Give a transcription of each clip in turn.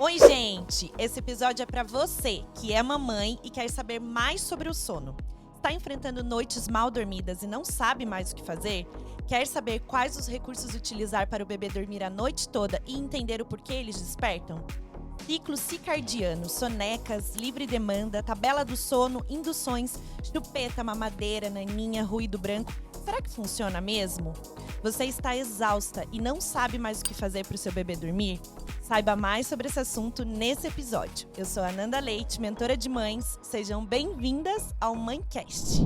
Oi, gente! Esse episódio é pra você que é mamãe e quer saber mais sobre o sono. Está enfrentando noites mal dormidas e não sabe mais o que fazer? Quer saber quais os recursos utilizar para o bebê dormir a noite toda e entender o porquê eles despertam? Ciclo circadiano, sonecas, livre demanda, tabela do sono, induções, chupeta, mamadeira, naninha, ruído branco. Será que funciona mesmo? Você está exausta e não sabe mais o que fazer para o seu bebê dormir? Saiba mais sobre esse assunto nesse episódio. Eu sou a Nanda Leite, mentora de mães. Sejam bem-vindas ao Mãecast.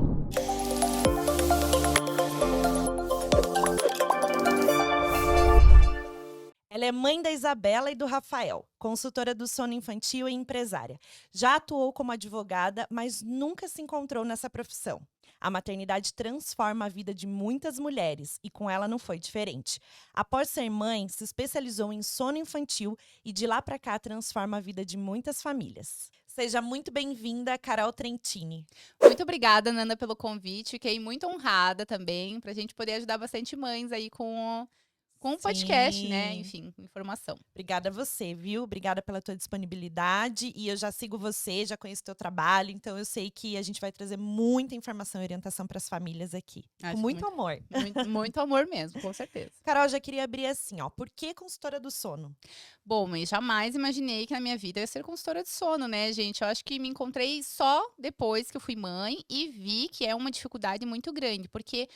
Ela é mãe da Isabela e do Rafael, consultora do sono infantil e empresária. Já atuou como advogada, mas nunca se encontrou nessa profissão. A maternidade transforma a vida de muitas mulheres e com ela não foi diferente. Após ser mãe, se especializou em sono infantil e de lá para cá transforma a vida de muitas famílias. Seja muito bem-vinda, Carol Trentini. Muito obrigada, Nanda, pelo convite. Fiquei muito honrada também, para a gente poder ajudar bastante mães aí com o podcast, né? Enfim, informação. Obrigada a você, viu? Obrigada pela tua disponibilidade. E eu já sigo você, já conheço o teu trabalho, então eu sei que a gente vai trazer muita informação e orientação para as famílias aqui. Acho com muito amor. Muito amor mesmo, com certeza. Carol, já queria abrir assim, ó. Por que consultora do sono? Bom, mas jamais imaginei que na minha vida eu ia ser consultora de sono, né, gente? Eu acho que me encontrei só depois que eu fui mãe e vi que é uma dificuldade muito grande, porque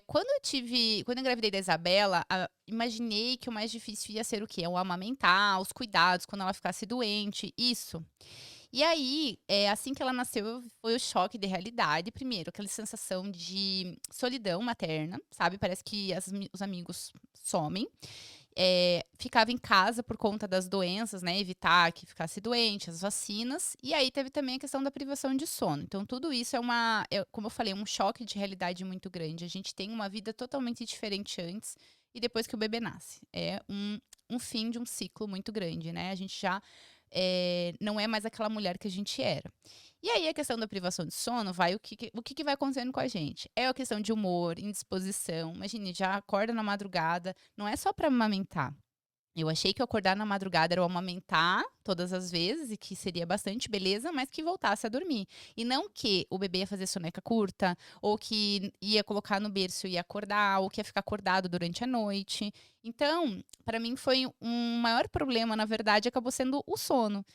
quando eu engravidei da Isabela, imaginei que o mais difícil ia ser o quê? O amamentar, os cuidados, quando ela ficasse doente, isso. E aí, assim que ela nasceu, foi o choque de realidade. Primeiro, aquela sensação de solidão materna, sabe? Parece que os amigos somem. Ficava em casa por conta das doenças, né? Evitar que ficasse doente, as vacinas. E aí teve também a questão da privação de sono. Então, tudo isso como eu falei, um choque de realidade muito grande. A gente tem uma vida totalmente diferente antes e depois que o bebê nasce. É um fim de um ciclo muito grande, né? A gente já não é mais aquela mulher que a gente era. E aí, a questão da privação de sono, o que vai acontecendo com a gente? É a questão de humor, indisposição. Imagine, já acorda na madrugada, não é só para amamentar. Eu achei que acordar na madrugada era o amamentar todas as vezes e que seria bastante beleza, mas que voltasse a dormir. E não que o bebê ia fazer soneca curta, ou que ia colocar no berço e ia acordar, ou que ia ficar acordado durante a noite. Então, para mim foi um maior problema, na verdade, acabou sendo o sono.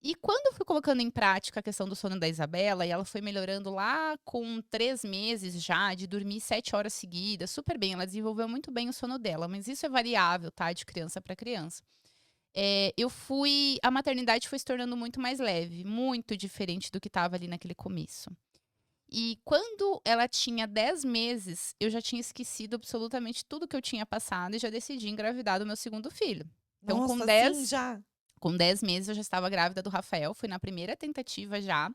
E quando eu fui colocando em prática a questão do sono da Isabela, e ela foi melhorando lá com 3 meses já, de dormir 7 horas seguidas, super bem, ela desenvolveu muito bem o sono dela, mas isso é variável, tá? De criança para criança. A maternidade foi se tornando muito mais leve, muito diferente do que estava ali naquele começo. E quando ela tinha 10 meses, eu já tinha esquecido absolutamente tudo que eu tinha passado e já decidi engravidar do meu segundo filho. Então, Nossa, assim já? Com 10 meses eu já estava grávida do Rafael, fui na primeira tentativa já.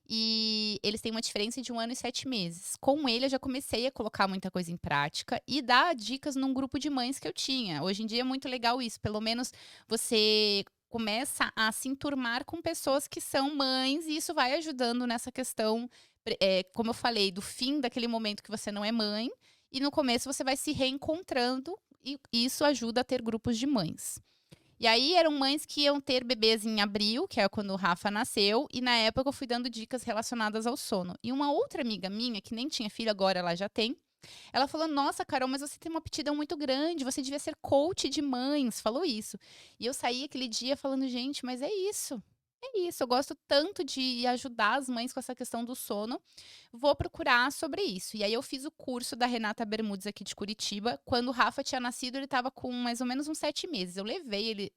E eles têm uma diferença de 1 ano e 7 meses. Com ele eu já comecei a colocar muita coisa em prática e dar dicas num grupo de mães que eu tinha. Hoje em dia é muito legal isso, pelo menos você começa a se enturmar com pessoas que são mães e isso vai ajudando nessa questão, como eu falei, do fim daquele momento que você não é mãe e no começo você vai se reencontrando e isso ajuda a ter grupos de mães. E aí eram mães que iam ter bebês em abril, que é quando o Rafa nasceu, e na época eu fui dando dicas relacionadas ao sono. E uma outra amiga minha, que nem tinha filho, agora ela já tem, ela falou: Nossa, Carol, mas você tem uma aptidão muito grande, você devia ser coach de mães, falou isso. E eu saí aquele dia falando: Gente, mas é isso. É isso, eu gosto tanto de ajudar as mães com essa questão do sono, vou procurar sobre isso. E aí eu fiz o curso da Renata Bermudes aqui de Curitiba. Quando o Rafa tinha nascido, ele estava com mais ou menos uns 7 meses. Eu levei ele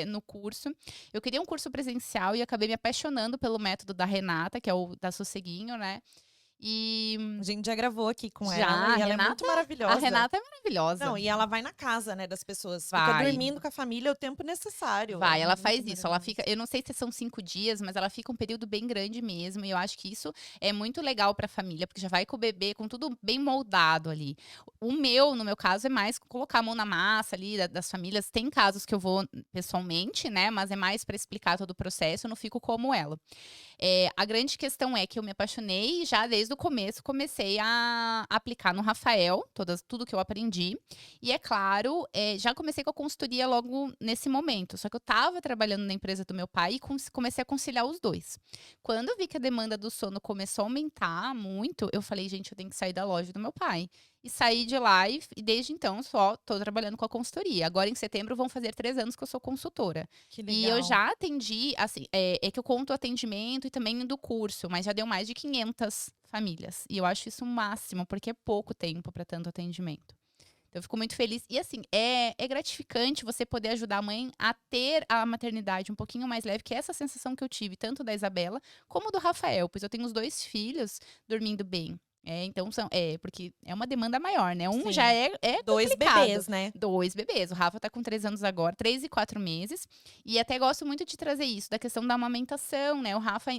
no curso. Eu queria um curso presencial e acabei me apaixonando pelo método da Renata, que é o da Sosseguinho, né? E A gente já gravou aqui com já, ela e ela é muito maravilhosa. A Renata é maravilhosa. Não, e ela vai na casa, né, das pessoas. Vai. Fica dormindo com a família o tempo necessário. Vai, ela muito faz isso. Ela maravilhosa. fica, eu não sei se são 5 dias, mas ela fica um período bem grande mesmo. E eu acho que isso é muito legal pra família, porque já vai com o bebê com tudo bem moldado ali. No meu caso, é mais colocar a mão na massa ali das famílias. Tem casos que eu vou pessoalmente, né? Mas é mais pra explicar todo o processo, eu não fico como ela. A grande questão é que eu me apaixonei já desde desde o começo, comecei a aplicar no Rafael, tudo que eu aprendi. E é claro, já comecei com a consultoria logo nesse momento. Só que eu estava trabalhando na empresa do meu pai e comecei a conciliar os dois. Quando eu vi que a demanda do sono começou a aumentar muito, eu falei, gente, eu tenho que sair da loja do meu pai. E saí de lá e desde então só estou trabalhando com a consultoria. Agora, em setembro, vão fazer 3 anos que eu sou consultora. Que E eu legal. já atendi, assim, é que eu conto o atendimento e também do curso, mas já deu mais de 500 famílias. E eu acho isso o máximo, porque é pouco tempo para tanto atendimento. Então, eu fico muito feliz. E, assim, é gratificante você poder ajudar a mãe a ter a maternidade um pouquinho mais leve, que é essa sensação que eu tive, tanto da Isabela como do Rafael, pois eu tenho os 2 filhos dormindo bem. Então, porque é uma demanda maior, né? Um já Sim. é 2 complicado. bebês, né? 2 bebês. O Rafa tá com 3 anos agora, 3 e 4 meses. E até gosto muito de trazer isso, da questão da amamentação, né? O Rafa,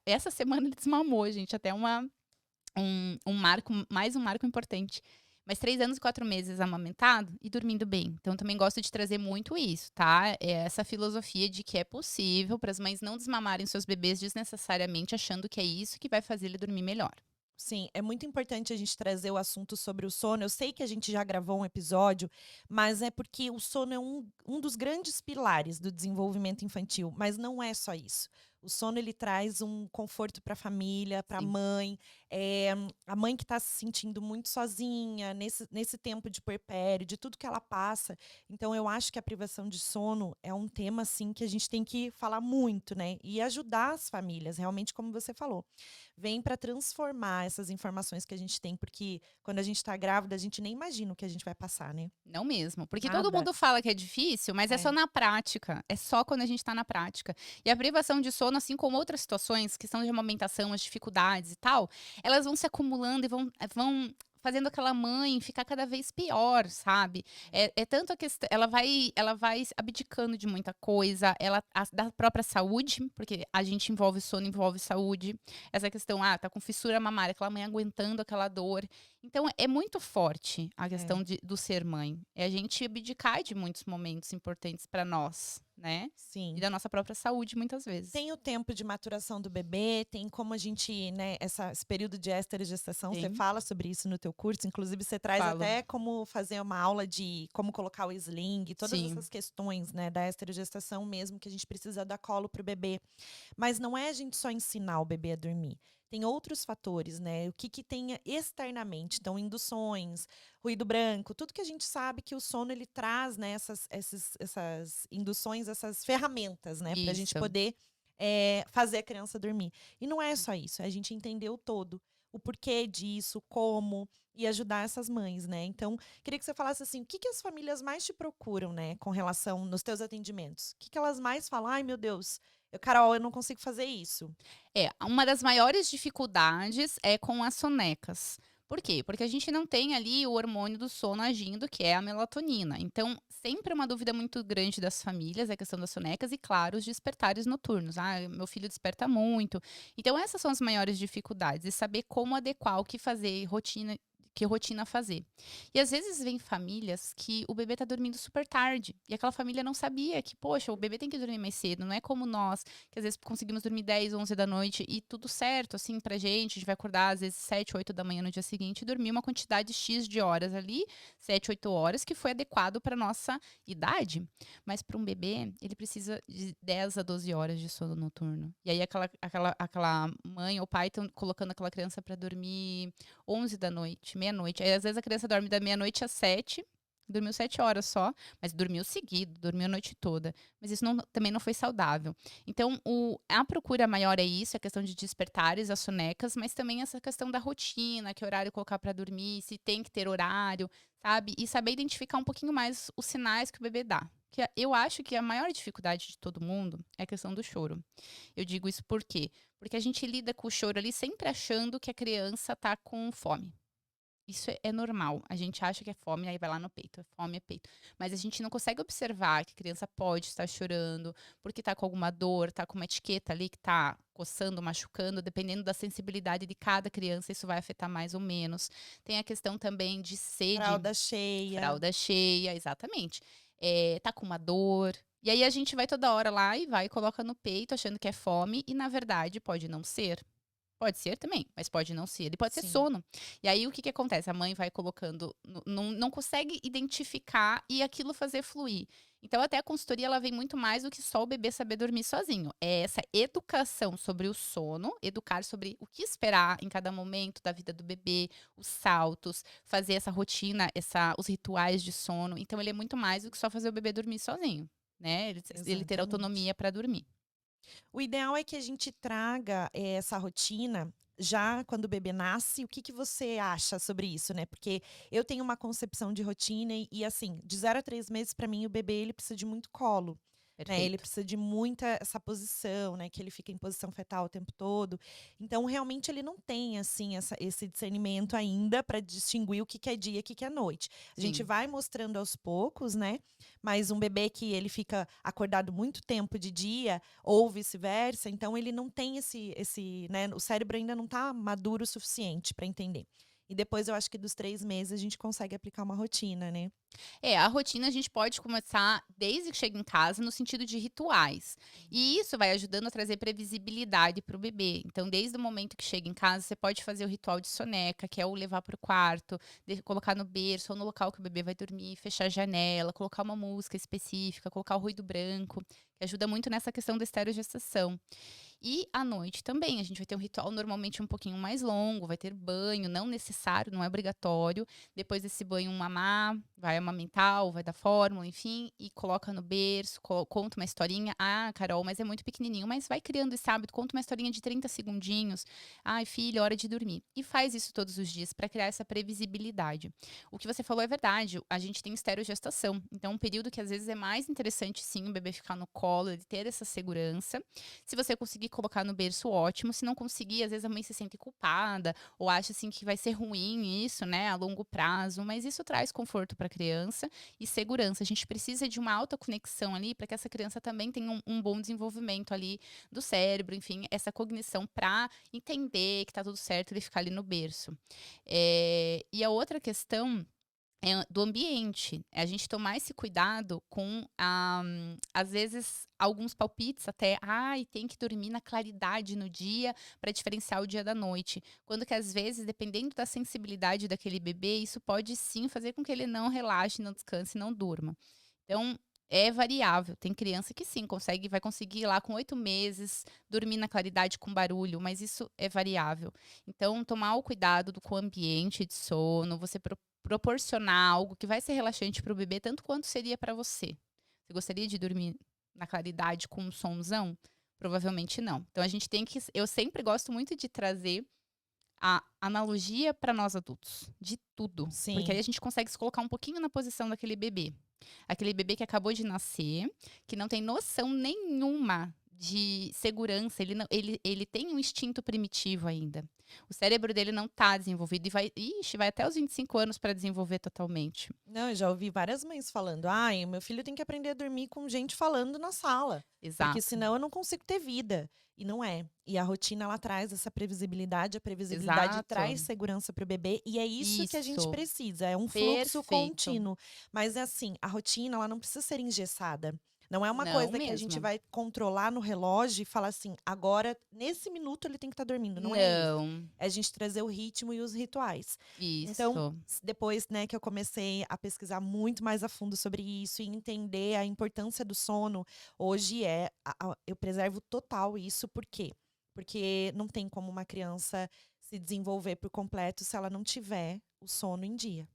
essa semana ele desmamou, gente. Até um marco, mais um marco importante. Mas 3 anos e 4 meses amamentado e dormindo bem. Então, também gosto de trazer muito isso, tá? É essa filosofia de que é possível para as mães não desmamarem seus bebês desnecessariamente, achando que é isso que vai fazer ele dormir melhor. Sim, é muito importante a gente trazer o assunto sobre o sono. Eu sei que a gente já gravou um episódio, mas é porque o sono é um dos grandes pilares do desenvolvimento infantil, mas não é só isso. O sono ele traz um conforto para a família, para a Sim. mãe, a mãe que está se sentindo muito sozinha nesse tempo de puerpério, de tudo que ela passa. Então, eu acho que a privação de sono é um tema assim que a gente tem que falar muito, né? E ajudar as famílias, realmente, como você falou, vem para transformar essas informações que a gente tem, porque quando a gente está grávida, a gente nem imagina o que a gente vai passar, né? Não mesmo. Porque todo Nada. mundo fala que é difícil, mas é só É. na prática. É só quando a gente tá na prática. E a privação de sono, assim como outras situações que são de amamentação, as dificuldades e tal, elas vão se acumulando e vão fazendo aquela mãe ficar cada vez pior, sabe? É tanto a questão. Ela vai abdicando de muita coisa, da própria saúde, porque a gente envolve sono, envolve saúde. Essa questão, tá com fissura mamária, aquela mãe aguentando aquela dor. Então, é muito forte a É. questão do ser mãe. É a gente abdicar de muitos momentos importantes para nós, né? E Sim. da nossa própria saúde, muitas vezes. Tem o tempo de maturação do bebê, tem como a gente, né, esse período de esterogestação, você Sim, fala sobre isso no teu curso, inclusive você traz falo. até como fazer uma aula de como colocar o sling, todas Sim. essas questões, né, da esterogestação mesmo, que a gente precisa dar colo pro bebê. Mas não é a gente só ensinar o bebê a dormir. Tem outros fatores, né? O que tem externamente. Então, induções, ruído branco, tudo que a gente sabe que o sono ele traz, né? Essas induções, essas ferramentas, né? Para a gente Isso. poder fazer a criança dormir. E não é só isso, é a gente entender o todo, o porquê disso, como, e ajudar essas mães, né? Então, queria que você falasse assim, o que as famílias mais te procuram, né, com relação nos teus atendimentos? O que elas mais falam? Ai, meu Deus, Carol, eu não consigo fazer isso. Uma das maiores dificuldades é com as sonecas. Por quê? Porque a gente não tem ali o hormônio do sono agindo, que é a melatonina. Então, sempre uma dúvida muito grande das famílias é a questão das sonecas e, claro, os despertares noturnos. Meu filho desperta muito. Então, essas são as maiores dificuldades. E saber como adequar, o que fazer, que rotina fazer. E às vezes vem famílias que o bebê tá dormindo super tarde. E aquela família não sabia que, poxa, o bebê tem que dormir mais cedo. Não é como nós, que às vezes conseguimos dormir 10, 11 da noite e tudo certo, assim, pra gente. A gente vai acordar às vezes 7, 8 da manhã no dia seguinte e dormir uma quantidade X de horas ali, 7, 8 horas, que foi adequado para nossa idade. Mas para um bebê, ele precisa de 10 a 12 horas de sono noturno. E aí aquela mãe ou pai estão colocando aquela criança para dormir 11 da noite, meia-noite. Aí, às vezes, a criança dorme da meia-noite às 7, dormiu 7 horas só, mas dormiu seguido, dormiu a noite toda. Mas isso também não foi saudável. Então, a procura maior é isso, a questão de despertares, as sonecas, mas também essa questão da rotina, que horário colocar para dormir, se tem que ter horário, sabe? E saber identificar um pouquinho mais os sinais que o bebê dá. Que eu acho que a maior dificuldade de todo mundo é a questão do choro. Eu digo isso por quê? Porque a gente lida com o choro ali sempre achando que a criança tá com fome. Isso é normal. A gente acha que é fome, aí vai lá no peito. É fome, é peito. Mas a gente não consegue observar que a criança pode estar chorando porque tá com alguma dor, tá com uma etiqueta ali que tá coçando, machucando. Dependendo da sensibilidade de cada criança, isso vai afetar mais ou menos. Tem a questão também de sede, Fralda cheia. fralda cheia, exatamente. Tá com uma dor. E aí a gente vai toda hora lá e vai e coloca no peito achando que é fome e na verdade pode não ser. Pode ser também, mas pode não ser. Ele pode ser Sim. sono. E aí, o que que acontece? A mãe vai colocando, não consegue identificar e aquilo fazer fluir. Então, até a consultoria, ela vem muito mais do que só o bebê saber dormir sozinho. É essa educação sobre o sono, educar sobre o que esperar em cada momento da vida do bebê, os saltos, fazer essa rotina, os rituais de sono. Então, ele é muito mais do que só fazer o bebê dormir sozinho, né? Ele ter Exatamente. autonomia para dormir. O ideal é que a gente traga, essa rotina já quando o bebê nasce. O que que você acha sobre isso, né? Porque eu tenho uma concepção de rotina e assim, de 0 a 3 meses, para mim, o bebê ele precisa de muito colo, né? Ele Perfeito. precisa de muita essa posição, né, que ele fica em posição fetal o tempo todo. Então, realmente, ele não tem, assim, esse discernimento ainda para distinguir o que que é dia e o que que é noite. A gente Sim. vai mostrando aos poucos, né, mas um bebê que ele fica acordado muito tempo de dia ou vice-versa, então ele não tem né, o cérebro ainda não está maduro o suficiente para entender. E depois eu acho que dos 3 meses a gente consegue aplicar uma rotina, né. É, a rotina a gente pode começar desde que chega em casa, no sentido de rituais. E isso vai ajudando a trazer previsibilidade para o bebê. Então, desde o momento que chega em casa, você pode fazer o ritual de soneca, que é o levar para o quarto, colocar no berço ou no local que o bebê vai dormir, fechar a janela, colocar uma música específica, colocar o ruído branco, que ajuda muito nessa questão da esterogestação. E à noite também, a gente vai ter um ritual normalmente um pouquinho mais longo, vai ter banho, não necessário, não é obrigatório. Depois desse banho, um mamar, vai amamentar ou vai dar fórmula, enfim, e coloca no berço, conta uma historinha. Ah, Carol, mas é muito pequenininho, mas vai criando esse hábito, conta uma historinha de 30 segundinhos. Ai, filho, hora de dormir. E faz isso todos os dias para criar essa previsibilidade. O que você falou é verdade, a gente tem esterogestação. Então, um período que às vezes é mais interessante, sim, o bebê ficar no colo, ele ter essa segurança. Se você conseguir colocar no berço, ótimo. Se não conseguir, às vezes a mãe se sente culpada ou acha assim que vai ser ruim isso, né, a longo prazo, mas isso traz conforto para a criança e segurança. A gente precisa de uma alta conexão ali para que essa criança também tenha um bom desenvolvimento ali do cérebro, enfim, essa cognição para entender que tá tudo certo ele ficar ali no berço. E a outra questão do ambiente. É a gente tomar esse cuidado com, às vezes, alguns palpites até, ai, tem que dormir na claridade no dia para diferenciar o dia da noite. Quando que às vezes, dependendo da sensibilidade daquele bebê, isso pode sim fazer com que ele não relaxe, não descanse, não durma. Então, é variável. Tem criança que sim, vai conseguir lá com 8 meses dormir na claridade com barulho, mas isso é variável. Então, tomar o cuidado com o ambiente de sono, você proporcionar algo que vai ser relaxante para o bebê, tanto quanto seria para você. Você gostaria de dormir na claridade com um sonzão? Provavelmente não. Então, a gente tem que. Eu sempre gosto muito de trazer a analogia para nós adultos, de tudo. Porque aí Sim. a gente consegue se colocar um pouquinho na posição daquele bebê. Aquele bebê que acabou de nascer, que não tem noção nenhuma de segurança, ele tem um instinto primitivo ainda. O cérebro dele não está desenvolvido e vai até os 25 anos para desenvolver totalmente. Não, eu já ouvi várias mães falando: "Ai, o meu filho tem que aprender a dormir com gente falando na sala, porque Exato, senão eu não consigo ter vida". E não é. E a rotina ela traz essa previsibilidade, a previsibilidade exato. traz segurança para o bebê e é isso que a gente Isso, precisa, é um fluxo perfeito. contínuo. Mas é assim, a rotina ela não precisa ser engessada. Não é uma Não coisa que a gente mesmo. vai controlar no relógio e falar assim: "Agora, nesse minuto ele tem que estar dormindo", não é isso. Não, É a gente trazer o ritmo e os rituais. Então, isso. depois, né, que eu comecei a pesquisar muito mais a fundo sobre isso e entender a importância do sono, hoje eu preservo total isso, por quê? Porque não tem como uma criança se desenvolver por completo se ela não tiver o sono em dia.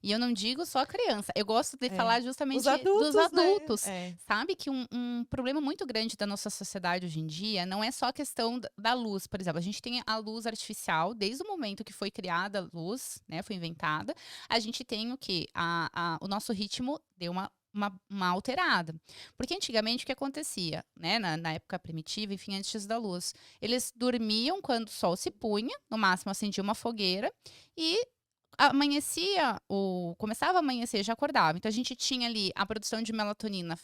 E eu não digo só criança, eu gosto de É. falar Os justamente dos adultos, né? adultos. É. Sabe que um problema muito grande da nossa sociedade hoje em dia não é só a questão da luz, por exemplo, a gente tem a luz artificial, desde o momento que foi criada a luz, né, foi inventada, a gente tem o quê? O nosso ritmo deu uma alterada. Porque antigamente o que acontecia, né, na época primitiva, enfim, antes da luz, eles dormiam quando o sol se punha, no máximo acendia uma fogueira e começava a amanhecer, já acordava. Então a gente tinha ali a produção de melatonina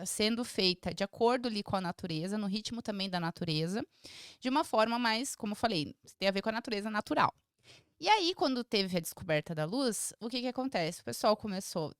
sendo feita de acordo ali com a natureza, no ritmo também da natureza, de uma forma mais, como eu falei, tem a ver com a natureza natural. E aí, quando teve a descoberta da luz, o que que acontece? O pessoal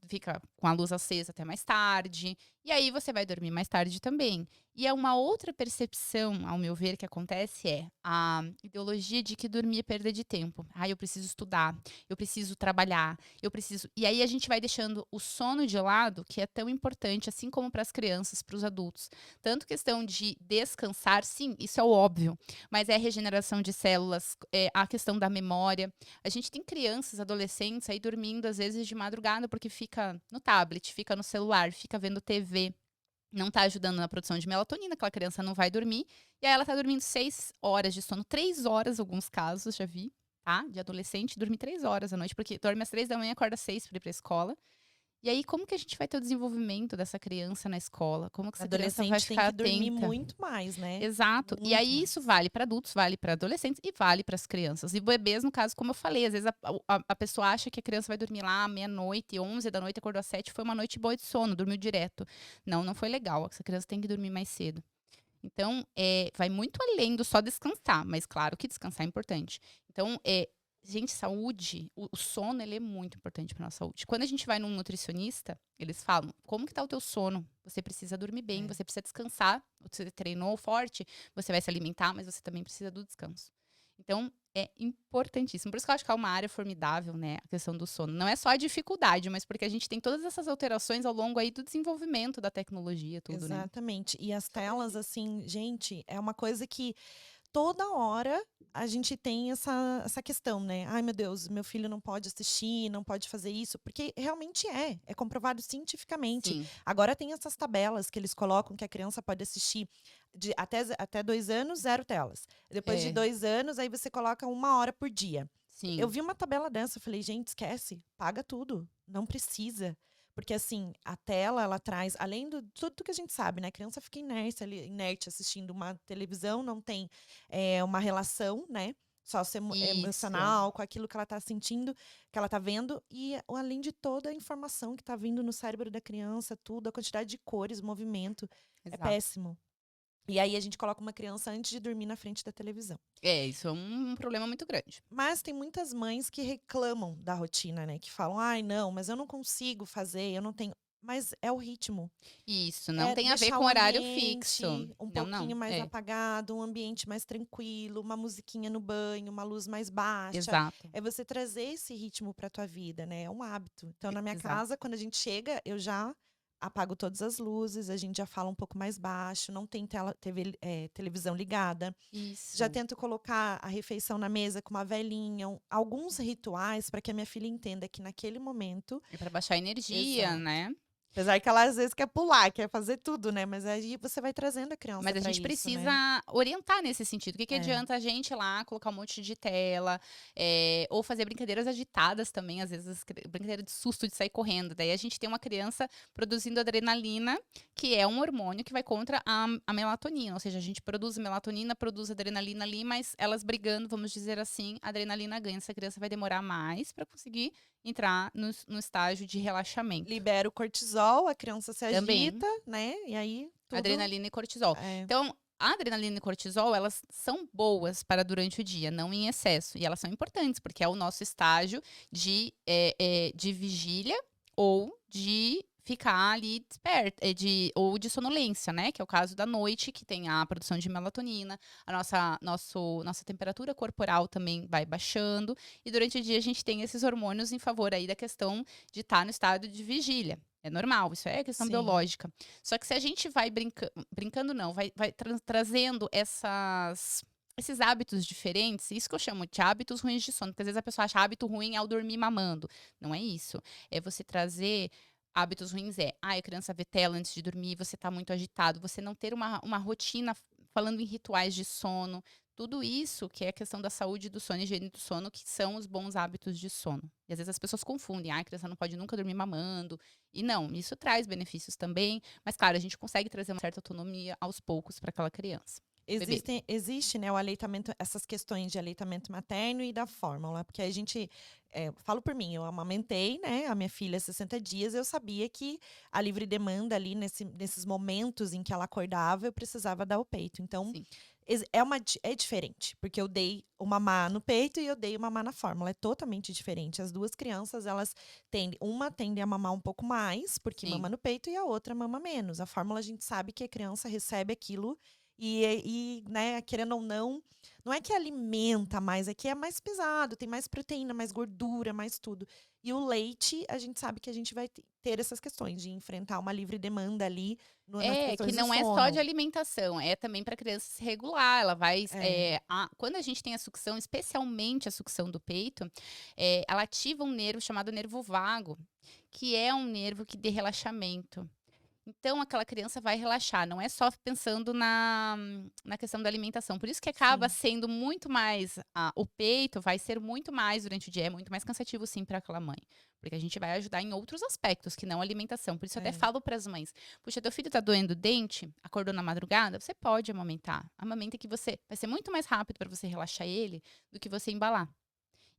fica com a luz acesa até mais tarde, e aí você vai dormir mais tarde também. E é uma outra percepção, ao meu ver, que acontece é a ideologia de que dormir é perda de tempo. Ah, eu preciso estudar, eu preciso trabalhar, eu preciso. E aí a gente vai deixando o sono de lado, que é tão importante, assim como para as crianças, para os adultos. Tanto questão de descansar, sim, isso é o óbvio, mas é a regeneração de células, é a questão da memória. A gente tem crianças, adolescentes aí dormindo às vezes de madrugada porque fica no tablet, fica no celular, fica vendo TV, não tá ajudando na produção de melatonina, aquela criança não vai dormir, e aí ela tá dormindo 6 horas de sono, 3 horas, alguns casos, já vi, tá? De adolescente dormir 3 horas à noite, porque dorme às 3 da manhã, acorda às 6 para ir pra escola. E aí, como que a gente vai ter o desenvolvimento dessa criança na escola? Como que essa criança vai Adolescente tem ficar que dormir atenta? muito mais, né? Exato. E Muito aí isso mais. vale para adultos, vale para adolescentes e vale para as crianças. E bebês, no caso, como eu falei, às vezes a pessoa acha que a criança vai dormir lá meia-noite, 11 da noite, acordou às 7, foi uma noite boa de sono, dormiu direto. Não, não foi legal. Essa criança tem que dormir mais cedo. Então, vai muito além do só descansar, mas claro que descansar é importante. Então, gente, saúde, o sono, ele é muito importante para nossa saúde. Quando a gente vai num nutricionista, eles falam, como que tá o teu sono? Você precisa dormir bem, É. você precisa descansar. Você treinou forte, você vai se alimentar, mas você também precisa do descanso. Então, é importantíssimo. Por isso que eu acho que é uma área formidável, né, a questão do sono. Não é só a dificuldade, mas porque a gente tem todas essas alterações ao longo aí do desenvolvimento da tecnologia, tudo, né? Exatamente. E as telas, assim, gente, é uma coisa que toda hora a gente tem essa questão, né? Ai, meu Deus, meu filho não pode assistir, não pode fazer isso, porque realmente é comprovado cientificamente. Sim, Agora tem essas tabelas que eles colocam que a criança pode assistir até 2 anos, 0 telas. Depois de é, 2 anos, aí você coloca 1 hora por dia. Eu sim. vi uma tabela dessa, eu falei, gente, esquece, paga tudo, não precisa. Porque, assim, a tela, ela traz, além de tudo que a gente sabe, né? A criança fica inerte assistindo uma televisão, não tem uma relação, né? Isso. Socioemocional com aquilo que ela está sentindo, que ela está vendo. E, além de toda a informação que está vindo no cérebro da criança, tudo, a quantidade de cores, movimento, é Exato. péssimo. E aí a gente coloca uma criança antes de dormir na frente da televisão. É, isso é um problema muito grande. Mas tem muitas mães que reclamam da rotina, né? Que falam, ai, não, mas eu não consigo fazer, eu não tenho. Mas é o ritmo. Isso, não É tem a ver deixar com o horário fixo. ambiente um Não, não. pouquinho mais É, apagado, um ambiente mais tranquilo, uma musiquinha no banho, uma luz mais baixa. exato. É você trazer esse ritmo para tua vida, né? É um hábito. Então, na minha Exato. casa, quando a gente chega, eu já apago todas as luzes, a gente já fala um pouco mais baixo, não tem televisão ligada. Já Isso. tento colocar a refeição na mesa com uma velinha, alguns rituais para que a minha filha entenda que naquele momento. É para baixar a energia, Exato. né? Apesar que ela às vezes quer pular, quer fazer tudo, né? Mas aí você vai trazendo a criança Mas a para gente isso, precisa né? orientar nesse sentido. O que que É. adianta a gente ir lá colocar um monte de tela, ou fazer brincadeiras agitadas também, às vezes brincadeira de susto de sair correndo. Daí a gente tem uma criança produzindo adrenalina, que é um hormônio que vai contra a melatonina. Ou seja, a gente produz melatonina, produz adrenalina ali, mas elas brigando, vamos dizer assim, a adrenalina ganha. Essa criança vai demorar mais para conseguir entrar no estágio de relaxamento. Libera o cortisol, a criança se Também. agita, né? E aí tudo. Adrenalina e cortisol. É, Então, a adrenalina e cortisol, elas são boas para durante o dia, não em excesso. E elas são importantes, porque é o nosso estágio de vigília ou de ficar ali desperto, ou de sonolência, né? Que é o caso da noite, que tem a produção de melatonina, nossa temperatura corporal também vai baixando. E durante o dia a gente tem esses hormônios em favor aí da questão de estar no estado de vigília. É normal, isso é questão sim. biológica. Só que se a gente vai brincando não, vai trazendo esses hábitos diferentes, isso que eu chamo de hábitos ruins de sono, porque às vezes a pessoa acha hábito ruim é o dormir mamando. Não é isso. É você trazer hábitos ruins a criança vê tela antes de dormir, você tá muito agitado, você não ter uma rotina falando em rituais de sono, tudo isso que é a questão da saúde do sono e higiene do sono, que são os bons hábitos de sono. E às vezes as pessoas confundem, a criança não pode nunca dormir mamando. E não, isso traz benefícios também, mas claro, a gente consegue trazer uma certa autonomia aos poucos para aquela criança. bebê. Existe, né, o aleitamento, essas questões de aleitamento materno e da fórmula, porque a gente, falo por mim, eu amamentei, né, a minha filha 60 dias, eu sabia que a livre demanda ali nesses momentos em que ela acordava, eu precisava dar o peito. Então, Sim. é diferente, porque eu dei o mamar no peito e eu dei o mamar na fórmula, é totalmente diferente. As duas crianças, elas uma tende a mamar um pouco mais, porque Sim. mama no peito, e a outra mama menos. A fórmula, a gente sabe que a criança recebe aquilo né, querendo ou não é que alimenta mais, é que é mais pesado, tem mais proteína, mais gordura, mais tudo. E o leite, a gente sabe que a gente vai ter essas questões de enfrentar uma livre demanda ali nas É, que questões do não é só de sono. alimentação, é também para a criança se regular. Ela vai. É, Quando a gente tem a sucção, especialmente a sucção do peito, ela ativa um nervo chamado nervo vago, que é um nervo que dê relaxamento. Então, aquela criança vai relaxar, não é só pensando na questão da alimentação. Por isso que acaba sim, sendo muito mais. O peito vai ser muito mais durante o dia, é muito mais cansativo, sim, para aquela mãe. Porque a gente vai ajudar em outros aspectos, que não a alimentação. Por isso eu até é, falo para as mães: puxa, teu filho tá doendo o dente, acordou na madrugada, você pode amamentar. Amamenta que vai ser muito mais rápido para você relaxar ele do que você embalar.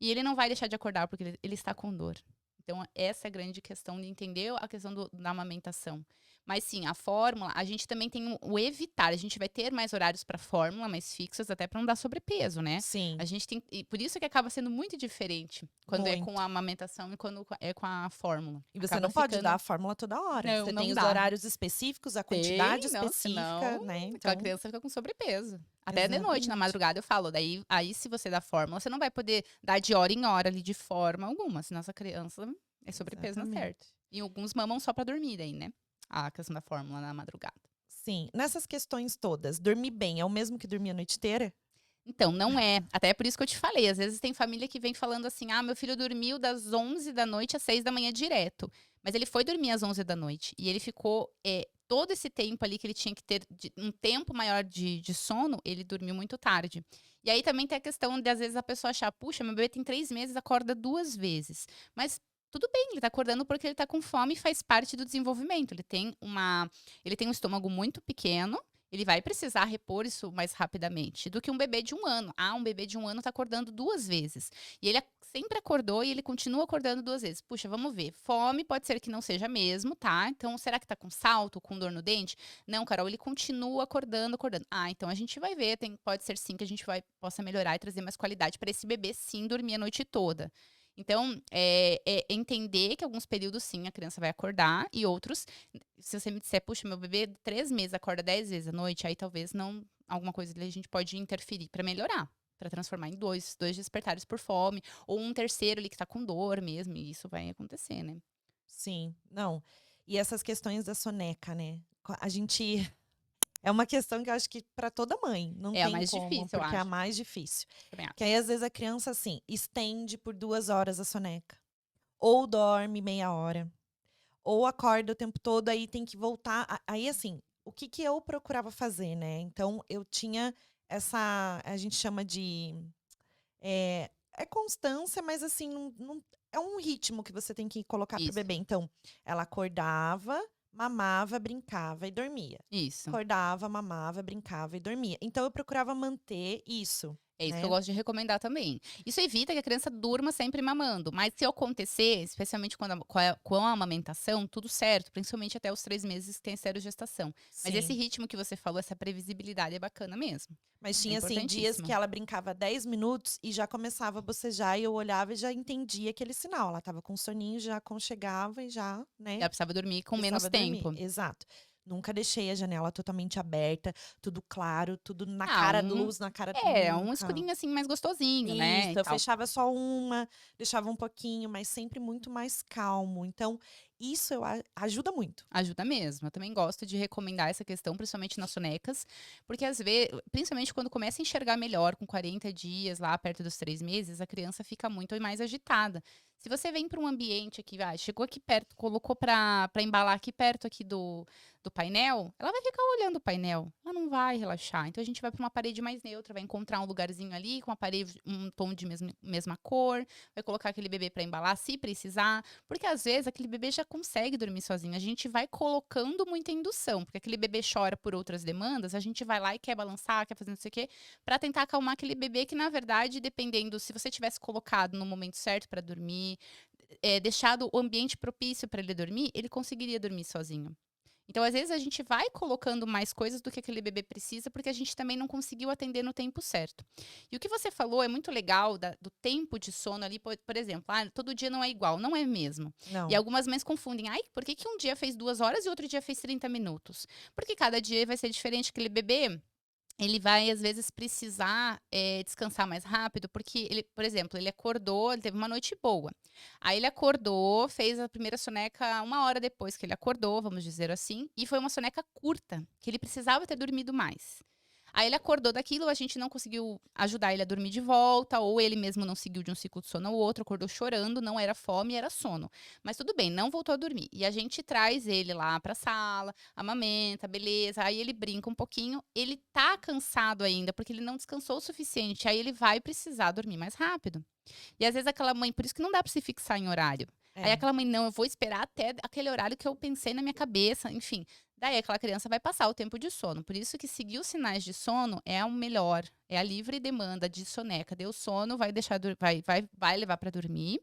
E ele não vai deixar de acordar porque ele está com dor. Então, essa é a grande questão de entender a questão da amamentação. Mas sim, a fórmula, a gente também tem o evitar. A gente vai ter mais horários para fórmula, mais fixos, até para não dar sobrepeso, né? A sim, gente tem. E por isso que acaba sendo muito diferente quando é com muito. a amamentação e quando é com a fórmula. E você Acaba não pode dar ficando. a fórmula toda hora. Não, Você tem não os dá. horários específicos, a quantidade Tem, não, específica, senão né? aquela Então, criança fica com sobrepeso. Até de noite, na exatamente. madrugada, eu falo. Daí, aí, se você dá fórmula, você não vai poder dar de hora em hora ali de forma alguma, senão essa criança é sobrepeso na certa. Exatamente. E alguns mamam só pra dormir daí, né? A questão da fórmula na madrugada. Sim, nessas questões todas, dormir bem é o mesmo que dormir a noite inteira? Então, não é. Até é por isso que eu te falei. Às vezes tem família que vem falando assim: meu filho dormiu das 11 da noite às 6 da manhã direto. Mas ele foi dormir às 11 da noite. E ele ficou. Todo esse tempo ali que ele tinha que ter um tempo maior de sono, ele dormiu muito tarde. E aí também tem a questão de, às vezes, a pessoa achar: puxa, meu bebê tem 3 meses, acorda 2 vezes. Mas. Tudo bem, ele tá acordando porque ele tá com fome e faz parte do desenvolvimento. Ele tem um estômago muito pequeno, ele vai precisar repor isso mais rapidamente do que um bebê de 1 ano. Um bebê de 1 ano tá acordando 2 vezes. E ele sempre acordou e ele continua acordando 2 vezes. Puxa, vamos ver. Fome pode ser que não seja mesmo, tá? Então, será que tá com salto, com dor no dente? Não, Carol, ele continua acordando, acordando. Então a gente vai ver. Pode ser sim que a gente possa melhorar e trazer mais qualidade para esse bebê sim dormir a noite toda. Então, entender que alguns períodos, sim, a criança vai acordar e outros, se você me disser, puxa, meu bebê de 3 meses acorda 10 vezes à noite, aí talvez não, alguma coisa ali a gente pode interferir para melhorar, para transformar em dois despertares por fome, ou um terceiro ali que tá com dor mesmo, e isso vai acontecer, né? Sim, não. E essas questões da soneca, né? A gente. É uma questão que eu acho que para toda mãe, não É a tem mais como, difícil, eu porque é a acho. mais difícil. Também Que acho. aí, às vezes, a criança, assim, estende por 2 horas a soneca. Ou dorme meia hora. Ou acorda o tempo todo, aí tem que voltar. Aí, assim, o que que eu procurava fazer, né? Então, eu tinha a gente chama de, é constância, mas assim, é um ritmo que você tem que colocar pro Isso, bebê. Então, ela acordava, mamava, brincava e dormia. isso. Acordava, mamava, brincava e dormia. Então, eu procurava manter isso, É isso que eu né? gosto de recomendar também. Isso evita que a criança durma sempre mamando. Mas se acontecer, especialmente com a amamentação, tudo certo. Principalmente até os 3 meses que tem gestação. Mas esse Sim. ritmo que você falou, essa previsibilidade é bacana mesmo. Mas É tinha, assim, dias que importantíssimo. ela brincava 10 minutos e já começava a bocejar e eu olhava e já entendia aquele sinal. Ela estava com soninho, já aconchegava e já, né, Ela precisava dormir com menos precisava dormir. tempo. Exato. Nunca deixei a janela totalmente aberta, tudo claro, tudo na Ah, cara, luz na cara, um nunca. escurinho assim mais gostosinho, Isso, né? E eu tal. fechava só uma, deixava um pouquinho, mas sempre muito mais calmo. Então, isso ajuda muito. Ajuda mesmo. Eu também gosto de recomendar essa questão, principalmente nas sonecas, porque às vezes, principalmente quando começa a enxergar melhor, com 40 dias, lá perto dos 3 meses, a criança fica muito mais agitada. Se você vem para um ambiente aqui, chegou aqui perto, colocou para embalar aqui perto aqui do painel, ela vai ficar olhando o painel, ela não vai relaxar. Então a gente vai para uma parede mais neutra, vai encontrar um lugarzinho ali com uma parede, um tom de mesma cor, vai colocar aquele bebê para embalar se precisar, porque às vezes aquele bebê já consegue dormir sozinho. A gente vai colocando muita indução, porque aquele bebê chora por outras demandas, a gente vai lá e quer balançar, quer fazer não sei o quê, pra tentar acalmar aquele bebê que, na verdade, dependendo, se você tivesse colocado no momento certo pra dormir, deixado o ambiente propício pra ele dormir, ele conseguiria dormir sozinho. Então, às vezes, a gente vai colocando mais coisas do que aquele bebê precisa, porque a gente também não conseguiu atender no tempo certo. E o que você falou é muito legal do tempo de sono ali, por exemplo, todo dia não é igual. Não é mesmo. E Não. algumas mães confundem. Ai, por que um dia fez 2 horas e outro dia fez 30 minutos? Porque cada dia vai ser diferente. Aquele bebê, ele vai, às vezes, precisar descansar mais rápido, porque ele, por exemplo, ele acordou, ele teve uma noite boa. Aí ele acordou, fez a primeira soneca 1 hora depois que ele acordou, vamos dizer assim, e foi uma soneca curta, que ele precisava ter dormido mais. Aí ele acordou daquilo, a gente não conseguiu ajudar ele a dormir de volta, ou ele mesmo não seguiu de um ciclo de sono ao outro, acordou chorando, não era fome, era sono. Mas tudo bem, não voltou a dormir. E a gente traz ele lá pra sala, amamenta, beleza. Aí ele brinca um pouquinho, ele tá cansado ainda, porque ele não descansou o suficiente. Aí ele vai precisar dormir mais rápido. E às vezes aquela mãe, por isso que não dá pra se fixar em horário. Aí É. aquela mãe, não, eu vou esperar até aquele horário que eu pensei na minha cabeça, enfim. Daí aquela criança vai passar o tempo de sono. Por isso que seguir os sinais de sono é o melhor. É a livre demanda de soneca. Deu sono, vai deixar vai levar para dormir.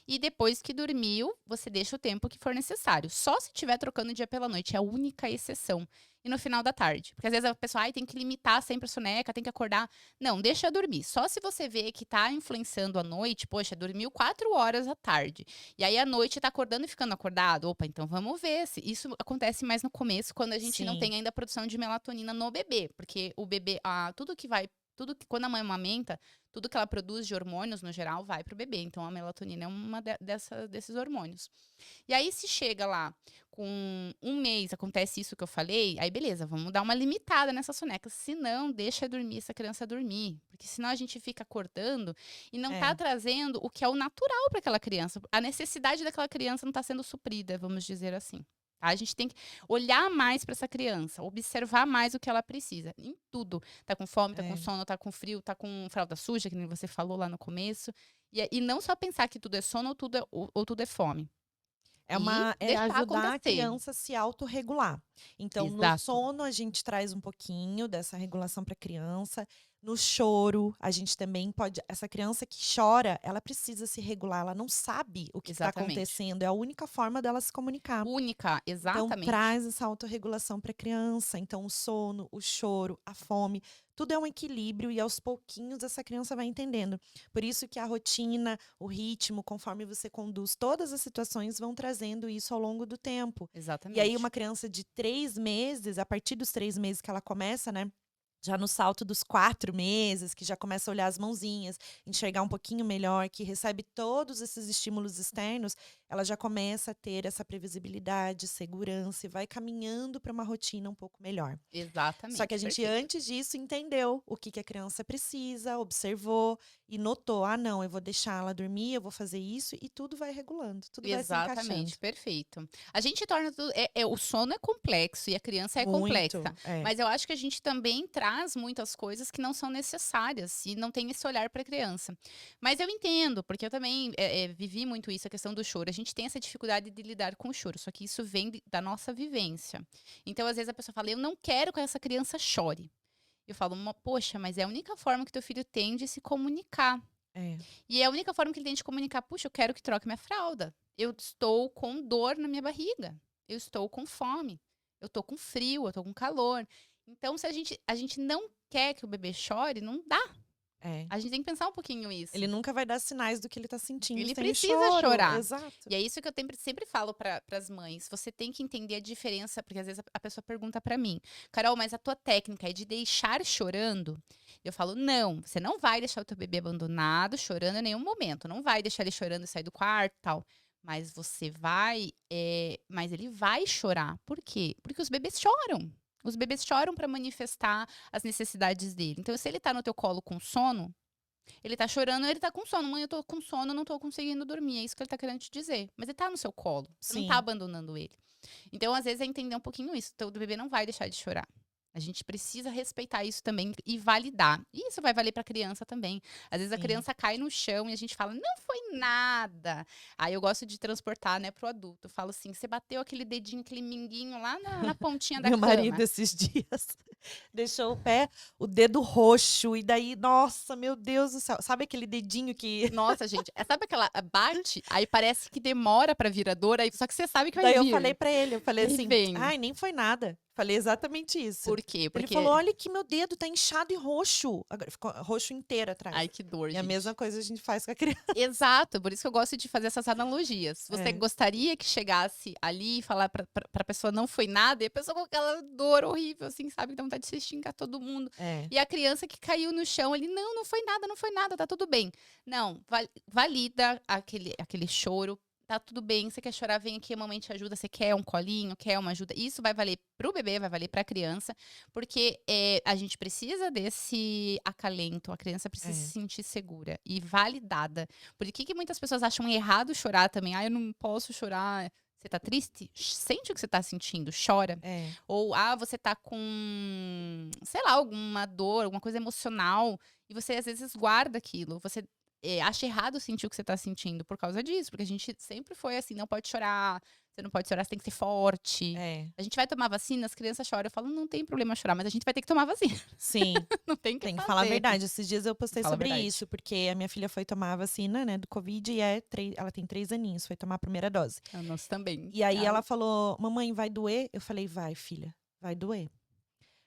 E depois que dormiu, você deixa o tempo que for necessário. Só se estiver trocando o dia pela noite, é a única exceção. E no final da tarde. Porque às vezes a pessoa tem que limitar sempre a soneca, tem que acordar. Não, deixa dormir. Só se você vê que tá influenciando a noite, poxa, dormiu 4 horas à tarde. E aí à noite tá acordando e ficando acordado. Opa, então vamos ver. Isso acontece mais no começo, quando a gente não Sim. tem ainda a produção de melatonina no bebê. Porque o bebê, quando a mãe amamenta, tudo que ela produz de hormônios, no geral, vai pro bebê. Então, a melatonina é uma desses hormônios. E aí, se chega lá com 1 mês, acontece isso que eu falei, aí beleza, vamos dar uma limitada nessa soneca. Se não, deixa dormir essa criança dormir. Porque senão a gente fica acordando e não tá É. trazendo o que é o natural para aquela criança. A necessidade daquela criança não tá sendo suprida, vamos dizer assim. Tá? A gente tem que olhar mais para essa criança, observar mais o que ela precisa, em tudo. Tá com fome, tá com É. sono, tá com frio, tá com fralda suja, que nem você falou lá no começo. E não só pensar que tudo é sono ou tudo é fome. E É deixar ajudar a acontecer. criança a se autorregular. Então, no Exato. sono, a gente traz um pouquinho dessa regulação para a criança. No choro, a gente também pode. Essa criança que chora, ela precisa se regular, ela não sabe o que está Exatamente. acontecendo, é a única forma dela se comunicar. Única, Então, exatamente. traz essa autorregulação para a criança. Então, o sono, o choro, a fome, tudo é um equilíbrio e aos pouquinhos essa criança vai entendendo. Por isso que a rotina, o ritmo, conforme você conduz, todas as situações vão trazendo isso ao longo do tempo. E aí, Exatamente. uma criança de 3 meses, a partir dos 3 meses que ela começa, né? Já no salto dos 4 meses, que já começa a olhar as mãozinhas, enxergar um pouquinho melhor, que recebe todos esses estímulos externos, ela já começa a ter essa previsibilidade, segurança e vai caminhando para uma rotina um pouco melhor. Só que a Exatamente, gente, perfeito. antes disso, entendeu o que a criança precisa, observou e notou: ah, não, eu vou deixar ela dormir, eu vou fazer isso, e tudo vai regulando, tudo vai se encaixando. Exatamente, perfeito. A gente torna tudo. O sono é complexo e a criança é complexa. Muito, é. Mas eu acho que a gente também traz muitas coisas que não são necessárias e não tem esse olhar para a criança. Mas eu entendo, porque eu também vivi muito isso, a questão do choro. A gente tem essa dificuldade de lidar com o choro, só que isso vem da nossa vivência. Então, às vezes, a pessoa fala: eu não quero que essa criança chore. Eu falo: poxa, mas é a única forma que teu filho tem de se comunicar. É, E é a única forma que ele tem de comunicar: puxa, eu quero que troque minha fralda. Eu estou com dor na minha barriga. Eu estou com fome. Eu estou com frio, eu estou com calor. Então, se a gente não quer que o bebê chore, não dá. é. A gente tem que pensar um pouquinho isso. Ele nunca vai dar sinais do que ele tá sentindo Ele sem o precisa choro. chorar. Exato. E é isso que eu sempre falo para as mães. Você tem que entender a diferença, porque às vezes a pessoa pergunta para mim: Carol, mas a tua técnica é de deixar chorando? Eu falo: não, você não vai deixar o teu bebê abandonado, chorando em nenhum momento. Não vai deixar ele chorando e sair do quarto e tal. Mas você vai. Mas ele vai chorar. Por quê? Porque os bebês choram. Os bebês choram para manifestar as necessidades dele. Então, se ele tá no teu colo com sono, ele tá chorando, ele tá com sono. Mãe, eu tô com sono, não tô conseguindo dormir. É isso que ele tá querendo te dizer. Mas ele tá no seu colo. Você não tá Sim. abandonando ele. Então, às vezes, é entender um pouquinho isso. Então, o bebê não vai deixar de chorar. A gente precisa respeitar isso também e validar. E isso vai valer para a criança também. Às vezes a Sim. criança cai no chão e a gente fala, não foi nada. Aí eu gosto de transportar, né, pro adulto. Eu falo assim, você bateu aquele dedinho, aquele minguinho lá na pontinha da Meu cama. marido esses dias deixou o dedo roxo, e daí, nossa, meu Deus do céu. Sabe aquele dedinho que. Nossa, gente, sabe aquela bate, aí parece que demora pra vir a dor, aí, só que você sabe que vai Daí eu vir. falei pra ele, eu falei E aí assim, vem. ai, nem foi nada. Falei exatamente isso. Por quê? Ele Porque. falou, olha que meu dedo tá inchado e roxo. Agora ficou roxo inteiro atrás. Ai, que dor, E a gente. mesma coisa a gente faz com a criança. Exato, por isso que eu gosto de fazer essas analogias. Você É. gostaria que chegasse ali e falar pra pessoa não foi nada, e a pessoa com aquela dor horrível, assim, sabe? Dá vontade de se xingar todo mundo. É. E a criança que caiu no chão ali, não foi nada, tá tudo bem. Não, valida aquele choro. Tá tudo bem, você quer chorar, vem aqui, a mamãe te ajuda, você quer um colinho, quer uma ajuda. Isso vai valer pro bebê, vai valer pra criança, porque a gente precisa desse acalento, a criança precisa se sentir segura e validada. Por que muitas pessoas acham errado chorar também? Ah, eu não posso chorar. Você tá triste? Sente o que você tá sentindo, chora. É. Ou, você tá com, sei lá, alguma dor, alguma coisa emocional, e você às vezes guarda aquilo. Você acha errado sentir o que você tá sentindo por causa disso, porque a gente sempre foi assim, não pode chorar, você não pode chorar, você tem que ser forte. É. A gente vai tomar vacina, as crianças choram, eu falo, não tem problema chorar, mas a gente vai ter que tomar vacina. Sim. Não tem que Tem que fazer. falar a verdade. Esses dias eu postei Fala a sobre verdade. isso, porque a minha filha foi tomar a vacina, né, do Covid, e ela tem 3 aninhos, foi tomar a primeira dose. A nossa também. E aí ela falou, mamãe, vai doer? Eu falei, vai, filha, vai doer.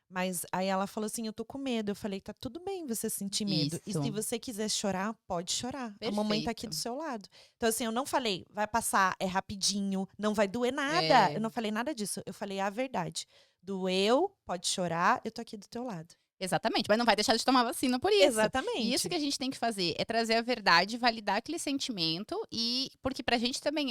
Mas aí ela falou assim, eu tô com medo. Eu falei, tá tudo bem você sentir medo. E Isso. se você quiser chorar, pode chorar. A mamãe tá aqui do Perfeito. seu lado. Então assim, eu não falei, vai passar, é rapidinho, não vai doer nada. É. Eu não falei nada disso. Eu falei a verdade. Doeu, pode chorar, eu tô aqui do teu lado. Exatamente, mas não vai deixar de tomar vacina por isso. Exatamente. E isso que a gente tem que fazer é trazer a verdade, validar aquele sentimento porque pra gente também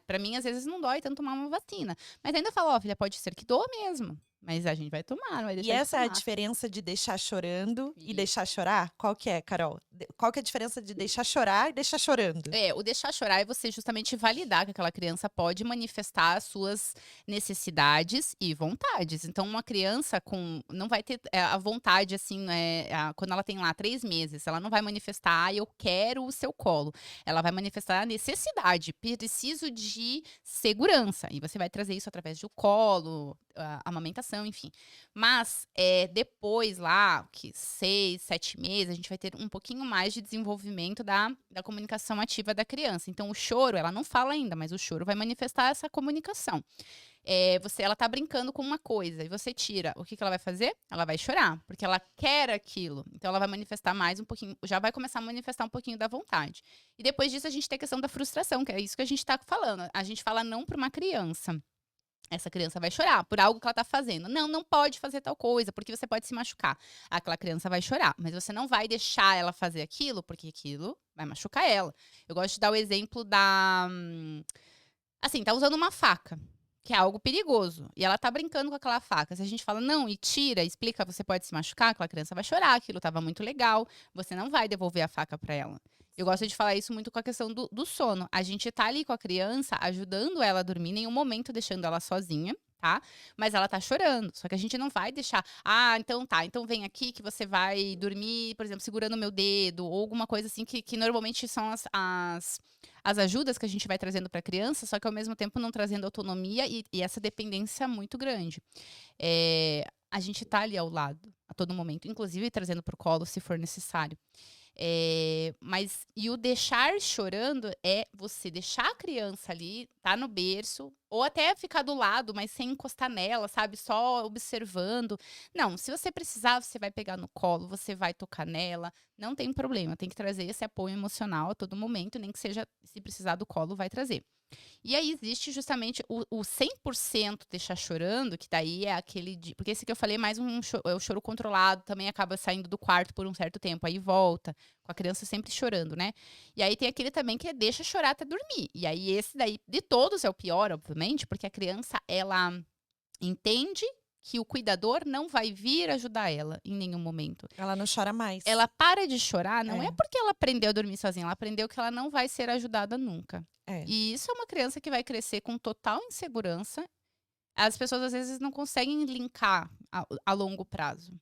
pra mim às vezes não dói tanto tomar uma vacina. Mas ainda falo, ó, filha, pode ser que doa mesmo. Mas a gente vai tomar, não vai deixar E de essa é a tomar. diferença de deixar chorando e Isso. deixar chorar? Qual que é, Carol? Qual que é a diferença de deixar chorar e deixar chorando? O deixar chorar é você justamente validar que aquela criança pode manifestar as suas necessidades e vontades. Então, uma criança não vai ter a vontade, assim, quando ela tem lá 3 meses, ela não vai manifestar, eu quero o seu colo. Ela vai manifestar a necessidade, preciso de segurança. E você vai trazer isso através do colo, a amamentação, enfim. Mas, depois lá, que 6, 7 meses, a gente vai ter um pouquinho mais de desenvolvimento da comunicação ativa da criança. Então, o choro, ela não fala ainda, mas o choro vai manifestar essa comunicação. Ela tá brincando com uma coisa e você tira. O que ela vai fazer? Ela vai chorar, porque ela quer aquilo. Então, ela vai manifestar mais um pouquinho, já vai começar a manifestar um pouquinho da vontade. E depois disso, a gente tem a questão da frustração, que é isso que a gente tá falando. A gente fala não para uma criança. Essa criança vai chorar por algo que ela tá fazendo. Não pode fazer tal coisa, porque você pode se machucar. Aquela criança vai chorar, mas você não vai deixar ela fazer aquilo, porque aquilo vai machucar ela. Eu gosto de dar o exemplo assim, tá usando uma faca, que é algo perigoso, e ela tá brincando com aquela faca. Se a gente fala, não, e tira, explica, você pode se machucar, aquela criança vai chorar, aquilo tava muito legal, você não vai devolver a faca pra ela. Eu gosto de falar isso muito com a questão do sono. A gente tá ali com a criança, ajudando ela a dormir, em nenhum momento deixando ela sozinha, tá? Mas ela tá chorando. Só que a gente não vai deixar. Então tá, então vem aqui que você vai dormir, por exemplo, segurando o meu dedo, ou alguma coisa assim, que normalmente são as ajudas que a gente vai trazendo pra criança, só que ao mesmo tempo não trazendo autonomia e essa dependência muito grande. A gente tá ali ao lado, a todo momento, inclusive trazendo pro colo se for necessário. E o deixar chorando é você deixar a criança ali, tá no berço, ou até ficar do lado, mas sem encostar nela, sabe? Só observando. Não, se você precisar, você vai pegar no colo, você vai tocar nela, não tem problema. Tem que trazer esse apoio emocional a todo momento, nem que seja, se precisar do colo, vai trazer. E aí existe justamente o 100% deixar chorando, que daí é aquele porque esse que eu falei é mais é o choro controlado, também acaba saindo do quarto por um certo tempo, aí volta, com a criança sempre chorando, né? E aí tem aquele também que é deixa chorar até dormir. E aí esse daí, de todos, é o pior, obviamente, porque a criança, ela entende que o cuidador não vai vir ajudar ela em nenhum momento. Ela não chora mais. Ela para de chorar, não é porque ela aprendeu a dormir sozinha, ela aprendeu que ela não vai ser ajudada nunca. E isso é uma criança que vai crescer com total insegurança. as pessoas às vezes não conseguem linkar a longo prazo.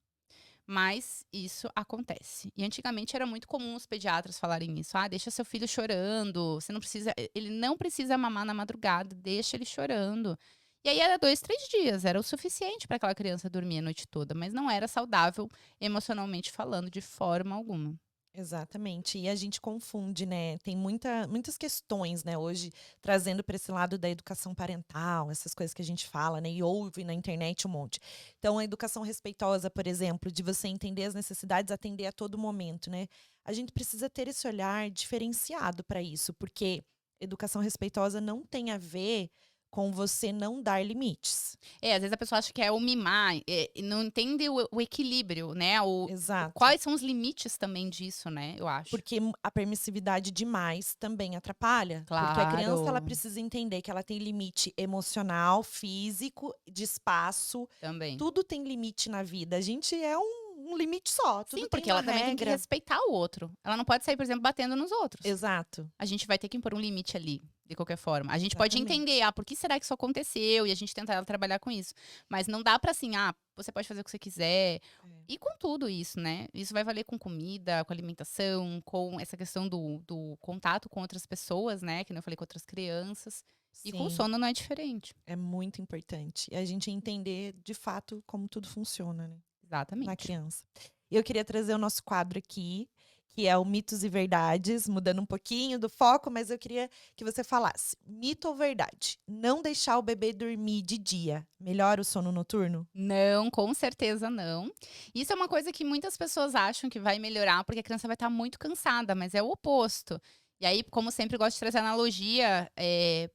Mas isso acontece. E antigamente era muito comum os pediatras falarem isso. Ah, deixa seu filho chorando. Você não precisa, ele não precisa mamar na madrugada, deixa ele chorando. E aí era 2, 3 dias, era o suficiente para aquela criança dormir a noite toda, mas não era saudável emocionalmente falando de forma alguma. Exatamente. E a gente confunde, né? Tem muitas questões, né, hoje, trazendo para esse lado da educação parental, essas coisas que a gente fala, né? E ouve na internet um monte. Então, a educação respeitosa, por exemplo, de você entender as necessidades, atender a todo momento, né? A gente precisa ter esse olhar diferenciado para isso, porque educação respeitosa não tem a ver com você não dar limites. Às vezes a pessoa acha que é o mimar, e não entende o equilíbrio, né, Exato. quais são os limites também disso, né, eu acho. Porque a permissividade demais também atrapalha. Porque a criança ela Claro, precisa entender que ela tem limite emocional, físico, de espaço. também. Tudo tem limite na vida. A gente é um limite só. Tudo Sim, tem porque uma ela também tem que regra. respeitar o outro. Ela não pode sair, por exemplo, batendo nos outros. Exato. A gente vai ter que impor um limite ali, de qualquer forma. A gente pode Exatamente. entender, por que será que isso aconteceu? E a gente tentar trabalhar com isso. Mas não dá pra assim, você pode fazer o que você quiser. É. E com tudo isso, né? Isso vai valer com comida, com alimentação, com essa questão do contato com outras pessoas, né? Que nem eu falei, com outras crianças. E com o Sim, sono não é diferente. é muito importante. E a gente entender de fato como tudo funciona, né? Na Exatamente. criança. Eu queria trazer o nosso quadro aqui, que é o Mitos e Verdades, mudando um pouquinho do foco, mas eu queria que você falasse: mito ou verdade? Não deixar o bebê dormir de dia melhora o sono noturno? Não, com certeza não. Isso é uma coisa que muitas pessoas acham que vai melhorar, porque a criança vai estar muito cansada, mas é o oposto. E aí, como sempre, eu gosto de trazer analogia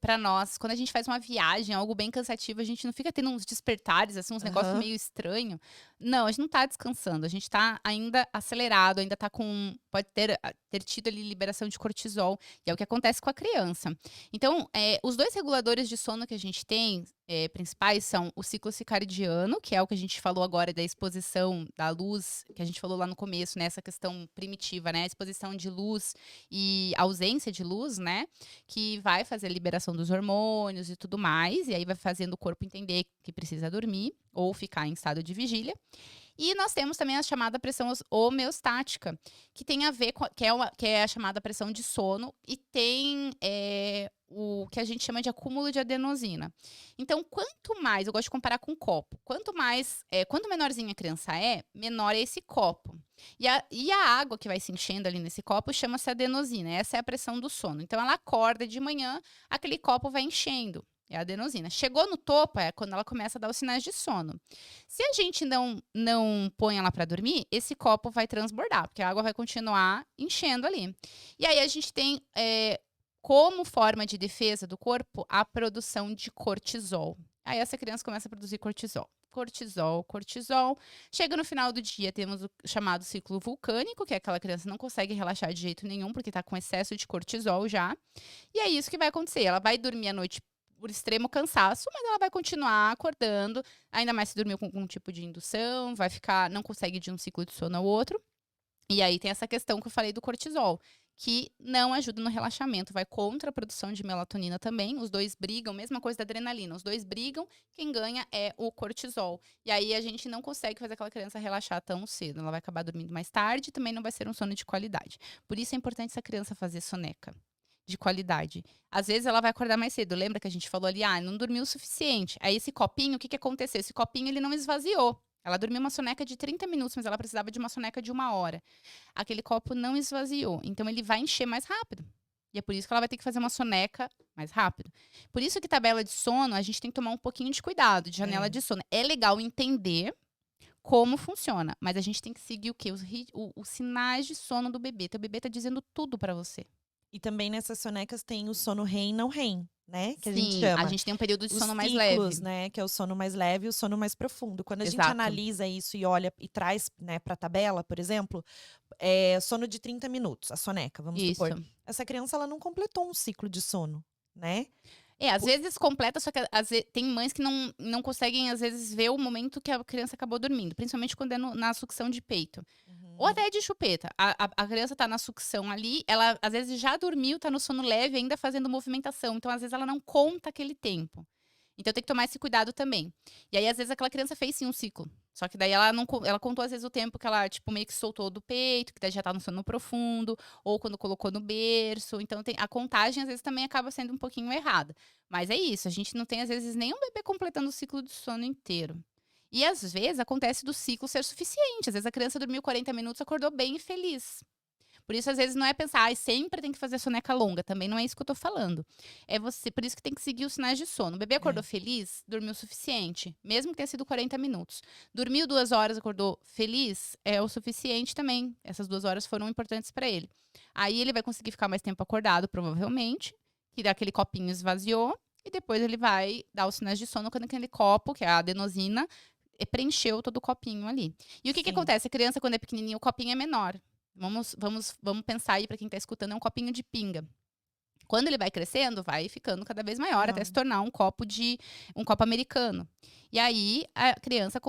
para nós. Quando a gente faz uma viagem, algo bem cansativo, a gente não fica tendo uns despertares, assim, uns negócios Aham. meio estranhos. Não, a gente não tá descansando. A gente tá ainda acelerado, ainda tá com. Pode ter tido ali liberação de cortisol. E é o que acontece com a criança. Então, os dois reguladores de sono que a gente tem, principais, são o ciclo circadiano, que é o que a gente falou agora da exposição da luz, que a gente falou lá no começo, né? Essa questão primitiva, né? A exposição de luz e ausência de luz, né? Que vai fazer a liberação dos hormônios e tudo mais, e aí vai fazendo o corpo entender que precisa dormir ou ficar em estado de vigília. E nós temos também a chamada pressão homeostática, que tem a ver com que é a chamada pressão de sono e tem o que a gente chama de acúmulo de adenosina. Então, quanto mais, eu gosto de comparar com um copo, quanto menorzinha a criança é, menor é esse copo. E a água que vai se enchendo ali nesse copo chama-se adenosina. Essa é a pressão do sono. Então, ela acorda de manhã, aquele copo vai enchendo. É a adenosina. Chegou no topo, é quando ela começa a dar os sinais de sono. Se a gente não põe ela para dormir, esse copo vai transbordar, porque a água vai continuar enchendo ali. E aí a gente tem, como forma de defesa do corpo, a produção de cortisol. Aí essa criança começa a produzir cortisol. Cortisol, cortisol. Chega no final do dia, temos o chamado ciclo vulcânico, que é aquela criança que não consegue relaxar de jeito nenhum, porque está com excesso de cortisol já. E é isso que vai acontecer. Ela vai dormir à noite por extremo cansaço, mas ela vai continuar acordando, ainda mais se dormiu com algum tipo de indução, não consegue ir de um ciclo de sono ao outro. E aí tem essa questão que eu falei do cortisol, que não ajuda no relaxamento, vai contra a produção de melatonina também. Os dois brigam, mesma coisa da adrenalina, os dois brigam, quem ganha é o cortisol. E aí a gente não consegue fazer aquela criança relaxar tão cedo, ela vai acabar dormindo mais tarde e também não vai ser um sono de qualidade. Por isso é importante essa criança fazer soneca de qualidade. Às vezes ela vai acordar mais cedo. Lembra que a gente falou ali, não dormiu o suficiente. Aí esse copinho, o que aconteceu? Esse copinho ele não esvaziou. Ela dormiu uma soneca de 30 minutos, mas ela precisava de uma soneca de 1 hora. Aquele copo não esvaziou. Então ele vai encher mais rápido. E é por isso que ela vai ter que fazer uma soneca mais rápido. Por isso que tabela de sono, a gente tem que tomar um pouquinho de cuidado, de janela É. de sono. É legal entender como funciona, mas a gente tem que seguir o quê? Os sinais de sono do bebê. Teu bebê tá dizendo tudo pra você. E também nessas sonecas tem o sono REM e não REM, né? Que a gente Sim, a chama. gente tem um período de Os sono mais ciclos, leve. né? Que é o sono mais leve e o sono mais profundo. Quando a gente Exato. analisa isso e olha e traz, né, para a tabela, por exemplo, sono de 30 minutos, a soneca, vamos supor. Isso. Essa criança ela não completou um ciclo de sono, né? Às vezes completa, só que tem mães que não conseguem, às vezes, ver o momento que a criança acabou dormindo, principalmente quando é na sucção de peito. Ou Uhum. até de chupeta. A criança tá na sucção ali, ela às vezes já dormiu, tá no sono leve, ainda fazendo movimentação. Então, às vezes, ela não conta aquele tempo. Então tem que tomar esse cuidado também. E aí, às vezes, aquela criança fez sim um ciclo. Só que daí ela não ela contou, às vezes, o tempo que ela, tipo, meio que soltou do peito, que daí já tá no sono profundo, ou quando colocou no berço. Então a contagem, às vezes, também acaba sendo um pouquinho errada. Mas é isso, a gente não tem, às vezes, nenhum bebê completando o ciclo de sono inteiro. E às vezes acontece do ciclo ser suficiente. Às vezes a criança dormiu 40 minutos, acordou bem e feliz. Por isso, às vezes, não é pensar, ai, sempre tem que fazer soneca longa. Também não é isso que eu tô falando. É você, por isso que tem que seguir os sinais de sono. O bebê acordou É. feliz, dormiu o suficiente, mesmo que tenha sido 40 minutos. Dormiu 2 horas, acordou feliz, é o suficiente também. Essas 2 horas foram importantes para ele. Aí ele vai conseguir ficar mais tempo acordado, provavelmente, que aquele copinho esvaziou, e depois ele vai dar os sinais de sono quando aquele copo, que é a adenosina, preencheu todo o copinho ali. E o que Sim. acontece? A criança, quando é pequenininha, o copinho é menor. Vamos pensar aí para quem está escutando, é um copinho de pinga. Quando ele vai crescendo, vai ficando cada vez maior, até se tornar um copo americano. E aí a criança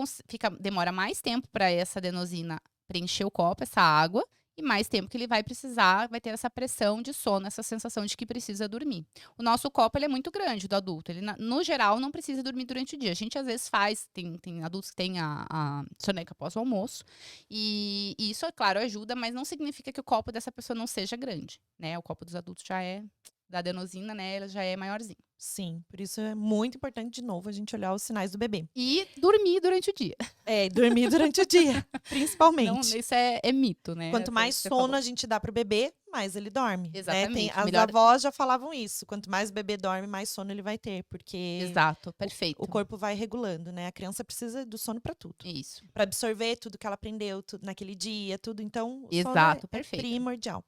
demora mais tempo para essa adenosina preencher o copo, essa água, e mais tempo que ele vai precisar, vai ter essa pressão de sono, essa sensação de que precisa dormir. O nosso copo ele é muito grande, do adulto. Ele, no geral, não precisa dormir durante o dia. A gente, às vezes, tem adultos que têm a soneca após o almoço. E isso, é claro, ajuda, mas não significa que o copo dessa pessoa não seja grande, né? O copo dos adultos já é, da adenosina, né? Ela já é maiorzinho. Sim, por isso é muito importante, de novo, a gente olhar os sinais do bebê. E dormir durante o dia. É, dormir durante o dia, Não, principalmente. isso é mito, né? Quanto mais Você sono falou. a gente dá pro bebê, mais ele dorme. Né? Exatamente, As melhor- avós já falavam isso. Quanto mais o bebê dorme, mais sono ele vai ter, porque Exato, perfeito. o corpo vai regulando, né? A criança precisa do sono para tudo. Isso. Para absorver tudo que ela aprendeu naquele dia, tudo. Então, o sono Exato, é perfeito. primordial.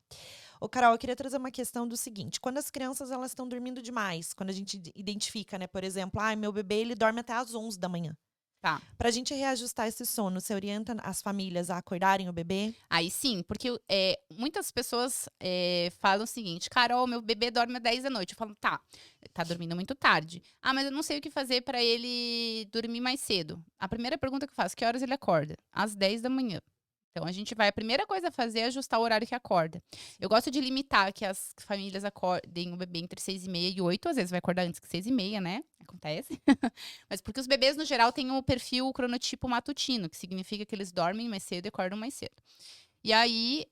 Ô, Carol, eu queria trazer uma questão do seguinte. Quando as crianças elas estão dormindo demais, quando a gente identifica, né? Por exemplo, meu bebê ele dorme até às 11 da manhã. Tá. Pra gente reajustar esse sono, você orienta as famílias a acordarem o bebê? Aí sim, porque muitas pessoas falam o seguinte: Carol, meu bebê dorme às 10 da noite. Eu falo, tá dormindo muito tarde. Ah, mas eu não sei o que fazer pra ele dormir mais cedo. A primeira pergunta que eu faço: que horas ele acorda? Às 10 da manhã. Então, a primeira coisa a fazer é ajustar o horário que acorda. Eu gosto de limitar que as famílias acordem o bebê entre 6h30 e 8. Às vezes vai acordar antes que 6h30, né? Acontece. Mas porque os bebês, no geral, têm o perfil o cronotipo matutino, que significa que eles dormem mais cedo e acordam mais cedo. E aí,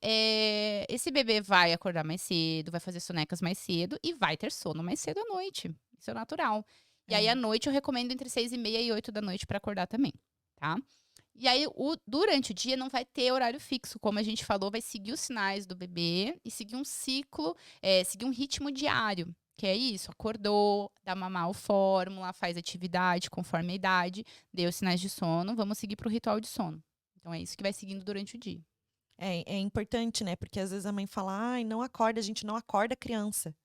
esse bebê vai acordar mais cedo, vai fazer sonecas mais cedo e vai ter sono mais cedo à noite. Isso é natural. E aí, à noite, eu recomendo entre 6h30 e 8 da noite para acordar também, tá? E aí, durante o dia, não vai ter horário fixo. Como a gente falou, vai seguir os sinais do bebê e seguir um ciclo, seguir um ritmo diário. Que é isso, acordou, dá mamar o fórmula, faz atividade conforme a idade, deu os sinais de sono, vamos seguir para o ritual de sono. Então, é isso que vai seguindo durante o dia. É importante, né? Porque às vezes a mãe fala, ai, não acorda, a gente não acorda a criança.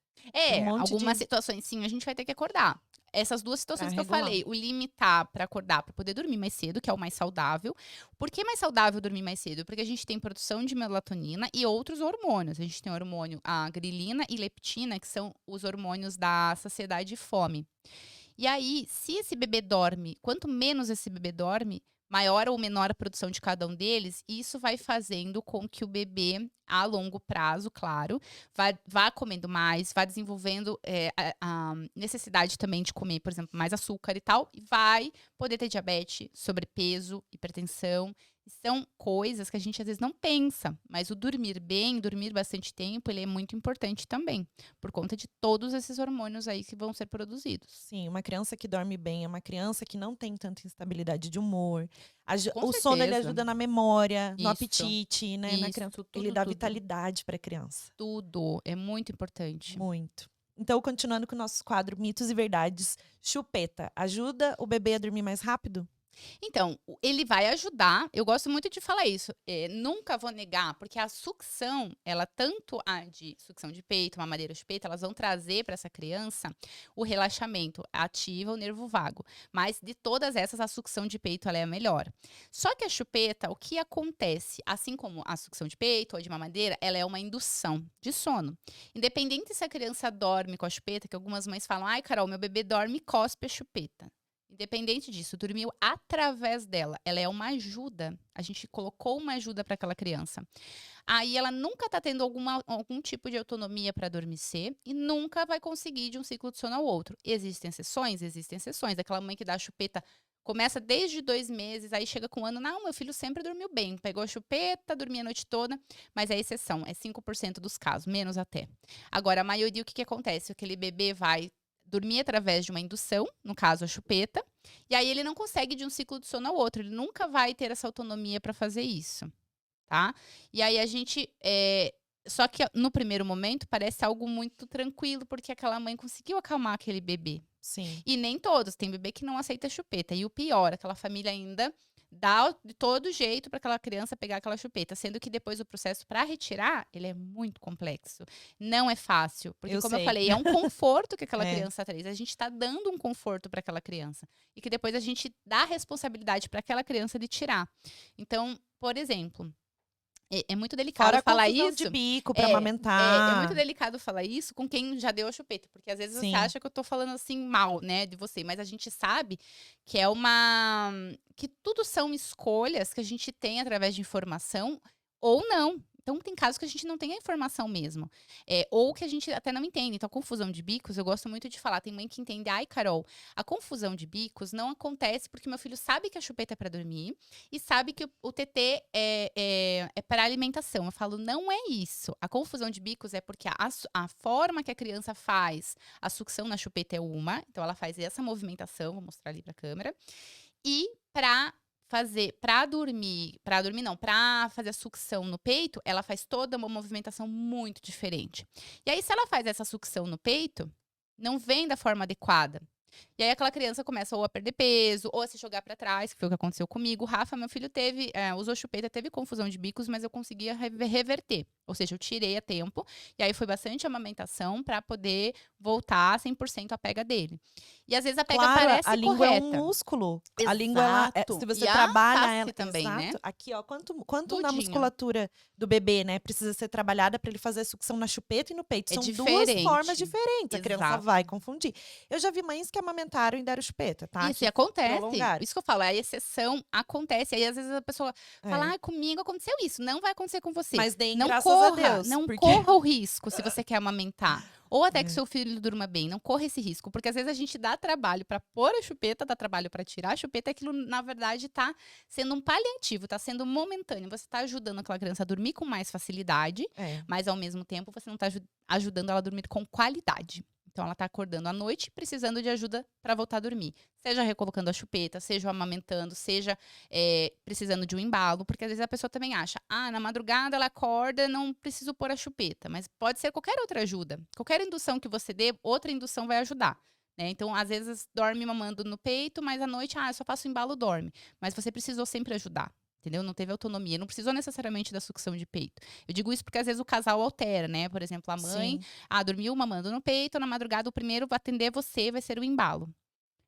Algumas situações sim, a gente vai ter que acordar. Essas duas situações que eu regular. falei, o limitar para acordar, para poder dormir mais cedo, que é o mais saudável. Por que mais saudável dormir mais cedo? Porque a gente tem produção de melatonina e outros hormônios. A gente tem o hormônio, a grelina e leptina, que são os hormônios da saciedade e fome. E aí, se esse bebê dorme, quanto menos esse bebê dorme, maior ou menor a produção de cada um deles, isso vai fazendo com que o bebê, a longo prazo, claro, vá comendo mais, vá desenvolvendo a necessidade também de comer, por exemplo, mais açúcar e tal, e vai poder ter diabetes, sobrepeso, hipertensão. São coisas que a gente às vezes não pensa, mas o dormir bem, dormir bastante tempo, ele é muito importante também, por conta de todos esses hormônios aí que vão ser produzidos. Sim, uma criança que dorme bem é uma criança que não tem tanta instabilidade de humor. Com O sono ele certeza. ajuda na memória, no Isso, apetite, né? Na Isso, criança, tudo, ele dá tudo. vitalidade para a criança. Tudo. É muito importante. Muito. Então, continuando com o nosso quadro Mitos e Verdades, chupeta ajuda o bebê a dormir mais rápido? Então, ele vai ajudar. Eu gosto muito de falar isso. Nunca vou negar, porque a sucção, ela tanto a de sucção de peito, mamadeira de peito, elas vão trazer para essa criança o relaxamento, ativa o nervo vago. Mas de todas essas, a sucção de peito ela é a melhor. Só que a chupeta, o que acontece? Assim como a sucção de peito ou de mamadeira, ela é uma indução de sono. Independente se a criança dorme com a chupeta, que algumas mães falam, ai, Carol, meu bebê dorme e cospe a chupeta. Independente disso, dormiu através dela. Ela é uma ajuda. A gente colocou uma ajuda para aquela criança. Aí ela nunca tá tendo algum tipo de autonomia para adormecer e nunca vai conseguir de um ciclo de sono ao outro. Existem exceções? Existem exceções. Aquela mãe que dá a chupeta começa desde 2 meses, aí chega com 1 ano, não, meu filho sempre dormiu bem, pegou a chupeta, dormia a noite toda, mas é exceção, é 5% dos casos, menos até. Agora, a maioria, o que acontece? Aquele bebê vai dormir através de uma indução, no caso a chupeta, e aí ele não consegue de um ciclo de sono ao outro, ele nunca vai ter essa autonomia para fazer isso, tá? E aí a gente, só que no primeiro momento parece algo muito tranquilo, porque aquela mãe conseguiu acalmar aquele bebê. Sim. E nem todos, tem bebê que não aceita chupeta. E o pior, aquela família ainda dá de todo jeito para aquela criança pegar aquela chupeta, sendo que depois o processo para retirar, ele é muito complexo. Não é fácil, porque Eu como eu sei. falei, é um conforto que aquela É. criança traz. A gente está dando um conforto para aquela criança e que depois a gente dá a responsabilidade para aquela criança de tirar. Então, por exemplo, é muito delicado Fora a falar confusão isso. de bico pra É muito amamentar. delicado falar isso com quem já deu a chupeta, porque às vezes você Sim. acha que eu tô falando assim mal, né, de você, mas a gente sabe que que tudo são escolhas que a gente tem através de informação ou não. Então tem casos que a gente não tem a informação mesmo, ou que a gente até não entende. Então, a confusão de bicos, eu gosto muito de falar. Tem mãe que entende, ai, Carol, a confusão de bicos não acontece porque meu filho sabe que a chupeta é para dormir e sabe que o TT é para alimentação. Eu falo, não é isso. A confusão de bicos é porque a forma que a criança faz a sucção na chupeta é uma, então ela faz essa movimentação, vou mostrar ali para a câmera, e para dormir não, para fazer a sucção no peito, ela faz toda uma movimentação muito diferente. E aí, se ela faz essa sucção no peito, não vem da forma adequada. E aí aquela criança começa ou a perder peso, ou a se jogar pra trás, que foi o que aconteceu comigo. O Rafa, meu filho, usou chupeta, teve confusão de bicos, mas eu conseguia reverter. Ou seja, eu tirei a tempo, e aí foi bastante amamentação pra poder voltar 100% a pega dele. E às vezes a pega Claro, a parece língua é um correta. músculo. A língua, ela Exato. se você E a trabalha face ela também, né? exato. Aqui, ó, quanto na Tudinho. musculatura do bebê, né, precisa ser trabalhada para ele fazer a sucção na chupeta e no peito. É São 2 diferente. formas diferentes. A criança Exato. vai confundir. Eu já vi mães que amamentaram e deram chupeta, tá? Isso, Que e acontece. prolongaram. Isso que eu falo, a exceção acontece. Aí, às vezes, a pessoa fala, É. ai, comigo aconteceu isso. Não vai acontecer com você. Mas deem Não graças a corra, Deus, não porque corra o risco se você quer amamentar. Ou até que É. seu filho durma bem. Não corra esse risco. Porque às vezes a gente dá trabalho pra pôr a chupeta, dá trabalho pra tirar a chupeta, e aquilo, na verdade, tá sendo um paliativo, tá sendo momentâneo. Você tá ajudando aquela criança a dormir com mais facilidade, É. mas ao mesmo tempo você não tá ajudando ela a dormir com qualidade. Então, ela tá acordando à noite, precisando de ajuda para voltar a dormir. Seja recolocando a chupeta, seja amamentando, seja precisando de um embalo. Porque às vezes a pessoa também acha, na madrugada ela acorda, não preciso pôr a chupeta. Mas pode ser qualquer outra ajuda. Qualquer indução que você dê, outra indução vai ajudar. Né? Então, às vezes, dorme mamando no peito, mas à noite, eu só faço embalo, dorme. Mas você precisou sempre ajudar. Entendeu? Não teve autonomia, não precisou necessariamente da sucção de peito. Eu digo isso porque às vezes o casal altera, né? Por exemplo, a mãe, Sim. dormiu mamando no peito, na madrugada o primeiro vai atender você, vai ser o embalo.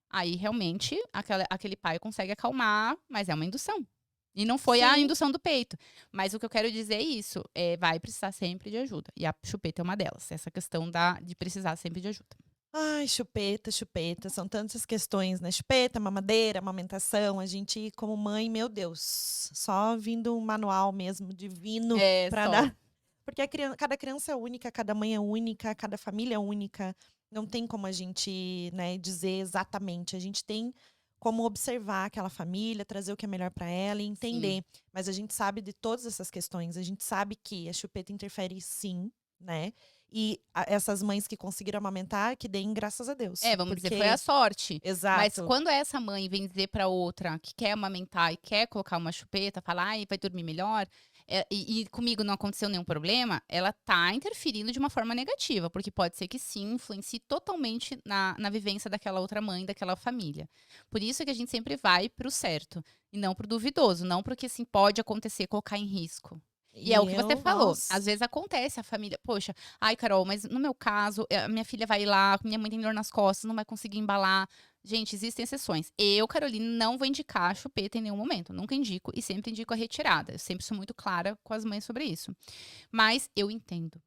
Aí realmente aquele pai consegue acalmar, mas é uma indução. E não foi a Sim. indução do peito. Mas o que eu quero dizer é isso, vai precisar sempre de ajuda. E a chupeta é uma delas, essa questão de precisar sempre de ajuda. Ai, chupeta, chupeta, são tantas questões, né? Chupeta, mamadeira, amamentação. A gente, como mãe, meu Deus, só vindo um manual mesmo divino pra Só. dar. Porque cada criança é única, cada mãe é única, cada família é única. Não tem como a gente, né, dizer exatamente. A gente tem como observar aquela família, trazer o que é melhor pra ela e entender. Mas a gente sabe de todas essas questões. A gente sabe que a chupeta interfere sim, né? E essas mães que conseguiram amamentar, que deem graças a Deus. Vamos dizer, Porque foi a sorte. Mas exato. quando essa mãe vem dizer pra outra que quer amamentar e quer colocar uma chupeta, falar, ai, vai dormir melhor, e comigo não aconteceu nenhum problema, ela tá interferindo de uma forma negativa, porque pode ser que sim, influencie totalmente na vivência daquela outra mãe, daquela família. Por isso que a gente sempre vai pro certo, e não pro duvidoso, não porque assim, pode acontecer, colocar em risco. E é o que você falou. Nossa. Às vezes acontece, a família, poxa, ai, Carol, mas no meu caso, a minha filha vai lá, minha mãe tem dor nas costas, não vai conseguir embalar. Gente, existem exceções. Eu, Caroline, não vou indicar a chupeta em nenhum momento. Nunca indico e sempre indico a retirada. Eu sempre sou muito clara com as mães sobre isso. Mas eu entendo.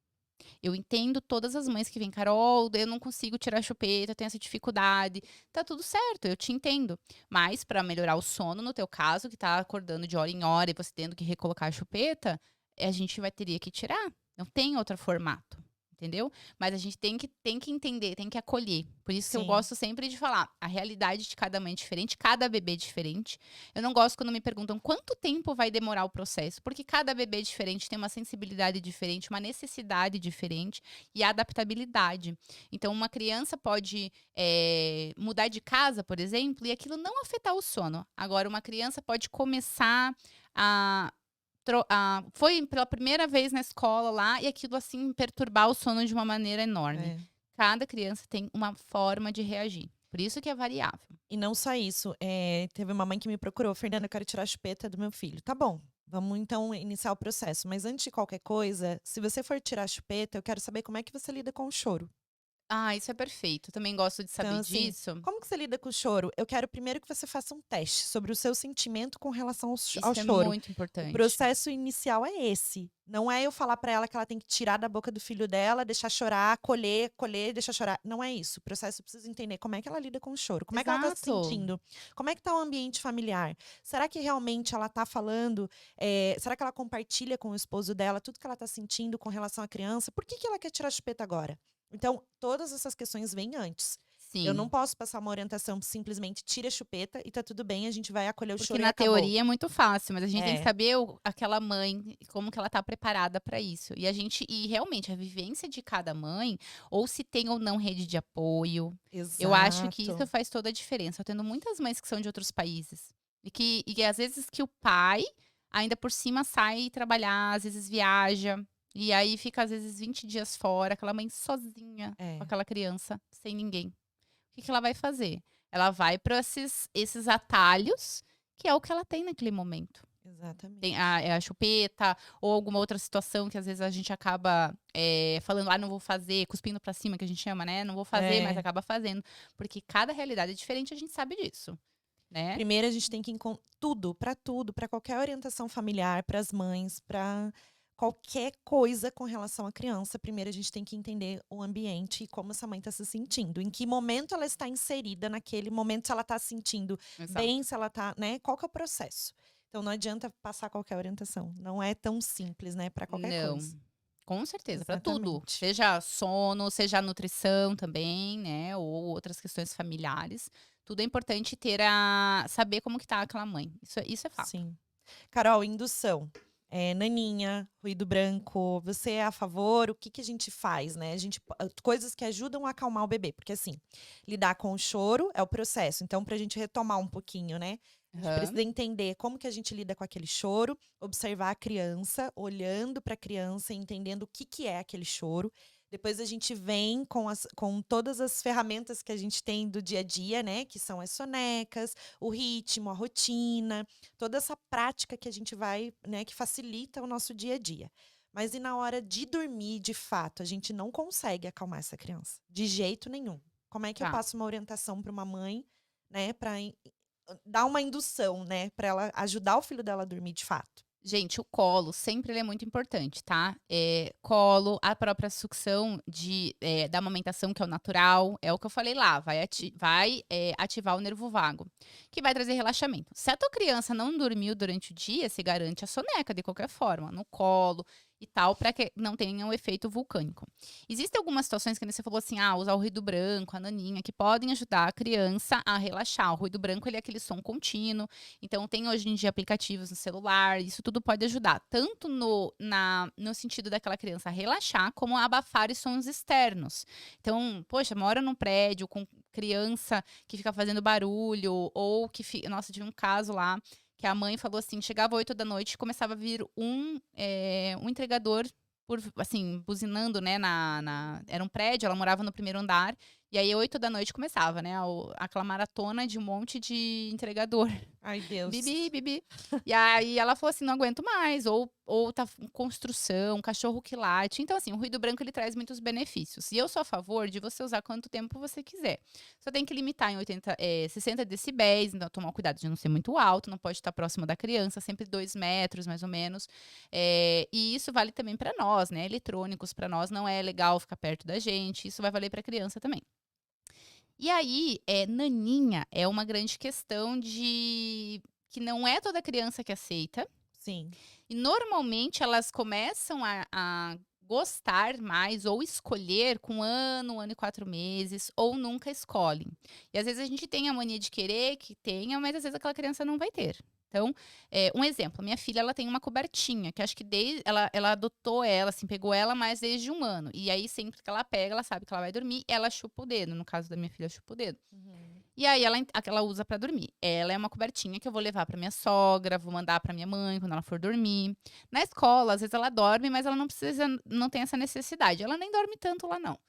Eu entendo todas as mães que vêm, Carol, eu não consigo tirar a chupeta, eu tenho essa dificuldade. Tá tudo certo, eu te entendo. Mas para melhorar o sono, no teu caso, que tá acordando de hora em hora e você tendo que recolocar a chupeta, a gente teria que tirar. Não tem outro formato. Entendeu? Mas a gente tem que entender, tem que acolher. Por isso que eu Sim, gosto sempre de falar. A realidade de cada mãe é diferente, cada bebê é diferente. Eu não gosto quando me perguntam quanto tempo vai demorar o processo, porque cada bebê é diferente, tem uma sensibilidade diferente, uma necessidade diferente e a adaptabilidade. Então, uma criança pode mudar de casa, por exemplo, e aquilo não afetar o sono. Agora, uma criança pode começar a foi pela primeira vez na escola lá e aquilo, assim, perturbar o sono de uma maneira enorme. é. Cada criança tem uma forma de reagir. Por isso que é variável. E não só isso, teve uma mãe que me procurou: "Fernanda, eu quero tirar a chupeta do meu filho". "Tá bom, vamos então iniciar o processo, mas antes de qualquer coisa, se você for tirar a chupeta, eu quero saber como é que você lida com o choro". Ah, isso é perfeito. Também gosto de Então, saber assim, disso. como que você lida com o choro? Eu quero primeiro que você faça um teste sobre o seu sentimento com relação ao Isso é choro. muito O importante. processo inicial é esse. Não é eu falar pra ela que ela tem que tirar da boca do filho dela, deixar chorar, colher, colher, deixar chorar. Não é isso. O processo precisa entender como é que ela lida com o choro, como é que ela tá se Exato. sentindo, como é que tá o ambiente familiar. Será que realmente ela tá falando, será que ela compartilha com o esposo dela tudo que ela tá sentindo com relação à criança? Por que que ela quer tirar a chupeta agora? Então, todas essas questões vêm antes. Eu não Sim. posso passar uma orientação simplesmente tira a chupeta e tá tudo bem, a gente vai acolher o Porque choro e na acabou. teoria é muito fácil, mas a gente tem que É, saber aquela mãe, como que ela tá preparada para isso. E realmente a vivência de cada mãe, ou se tem ou não rede de apoio, eu acho que isso exato. faz toda a diferença. Eu tendo muitas mães que são de outros países e às vezes que o pai ainda por cima sai trabalhar, às vezes viaja, e aí fica às vezes 20 dias fora, aquela mãe sozinha com É, aquela criança, sem ninguém. O que que ela vai fazer? Ela vai para esses atalhos, que é o que ela tem naquele momento. Tem exatamente. a chupeta ou alguma outra situação que às vezes a gente acaba, falando: "Ah, não vou fazer", cuspindo pra cima que a gente chama, né, "Não vou fazer", mas É. acaba fazendo. Porque cada realidade é diferente, a gente sabe disso, né. Primeiro a gente tem que tudo, para qualquer orientação familiar, para as mães, para qualquer coisa com relação à criança, primeiro a gente tem que entender o ambiente e como essa mãe está se sentindo, em que momento ela está inserida naquele momento, se ela está se sentindo bem, Exato. se ela está, né, qual que é o processo. Então não adianta passar qualquer orientação, não é tão simples, né, para qualquer coisa. Não, com certeza, para tudo. Exatamente. Seja sono, seja nutrição também, né, ou outras questões familiares. Tudo é importante saber como que tá aquela mãe. Isso é fato. Sim. Carol, indução. Naninha, ruído branco, você é a favor? O que que a gente faz, né? Coisas que ajudam a acalmar o bebê, porque assim, lidar com o choro é o processo. Então, para a gente retomar um pouquinho, né? A gente Aham. precisa entender como que a gente lida com aquele choro, observar a criança, olhando para a criança, e entendendo o que que é aquele choro. Depois a gente vem com todas as ferramentas que a gente tem do dia a dia, né? Que são as sonecas, o ritmo, a rotina, toda essa prática que a gente vai, né, que facilita o nosso dia a dia. Mas e na hora de dormir, de fato, a gente não consegue acalmar essa criança, de jeito nenhum. Como é que eu Tá. passo uma orientação para uma mãe, né, para dar uma indução, né, para ela ajudar o filho dela a dormir de fato? Gente, o colo sempre ele é muito importante, tá? Colo, a própria sucção da amamentação, que é o natural, é o que eu falei lá, vai ativar o nervo vago, que vai trazer relaxamento. Se a tua criança não dormiu durante o dia, se garante a soneca de qualquer forma, no colo e tal, para que não tenha um efeito vulcânico. Existem algumas situações que nem você falou assim, usar o ruído branco, a naninha, que podem ajudar a criança a relaxar. O ruído branco ele é aquele som contínuo, então tem hoje em dia aplicativos no celular, isso tudo pode ajudar, tanto no sentido daquela criança relaxar, como abafar os sons externos. Então, poxa, mora num prédio com criança que fica fazendo barulho, ou que fica. Nossa, tive um caso lá que a mãe falou assim: chegava 8 da noite e começava a vir um entregador. Assim, buzinando, né? Era um prédio, ela morava no primeiro andar. E aí, 8 da noite começava, né? Aquela maratona de um monte de entregador. Ai, Deus. Bibi, bibi. E aí ela falou assim, não aguento mais. Ou tá em construção, cachorro que late. Então, assim, o ruído branco ele traz muitos benefícios. E eu sou a favor de você usar quanto tempo você quiser. Só tem que limitar em 60 decibéis, então tomar cuidado de não ser muito alto, não pode estar próximo da criança, sempre 2 metros, mais ou menos. E isso vale também para nós, né? Eletrônicos, para nós não é legal ficar perto da gente. Isso vai valer para criança também. E aí, naninha é uma grande questão de que não é toda criança que aceita. Sim. E normalmente elas começam a gostar mais ou escolher com 1 ano e 4 meses, ou nunca escolhem. E às vezes a gente tem a mania de querer que tenha, mas às vezes aquela criança não vai ter. Então, um exemplo, minha filha ela tem uma cobertinha, que acho que desde ela adotou ela, assim, pegou ela mais desde 1 ano. E aí, sempre que ela pega, ela sabe que ela vai dormir, ela chupa o dedo. No caso da minha filha, chupa o dedo. Uhum. E aí ela usa pra dormir. Ela é uma cobertinha que eu vou levar pra minha sogra, vou mandar pra minha mãe quando ela for dormir. Na escola, às vezes ela dorme, mas ela não tem essa necessidade. Ela nem dorme tanto lá não.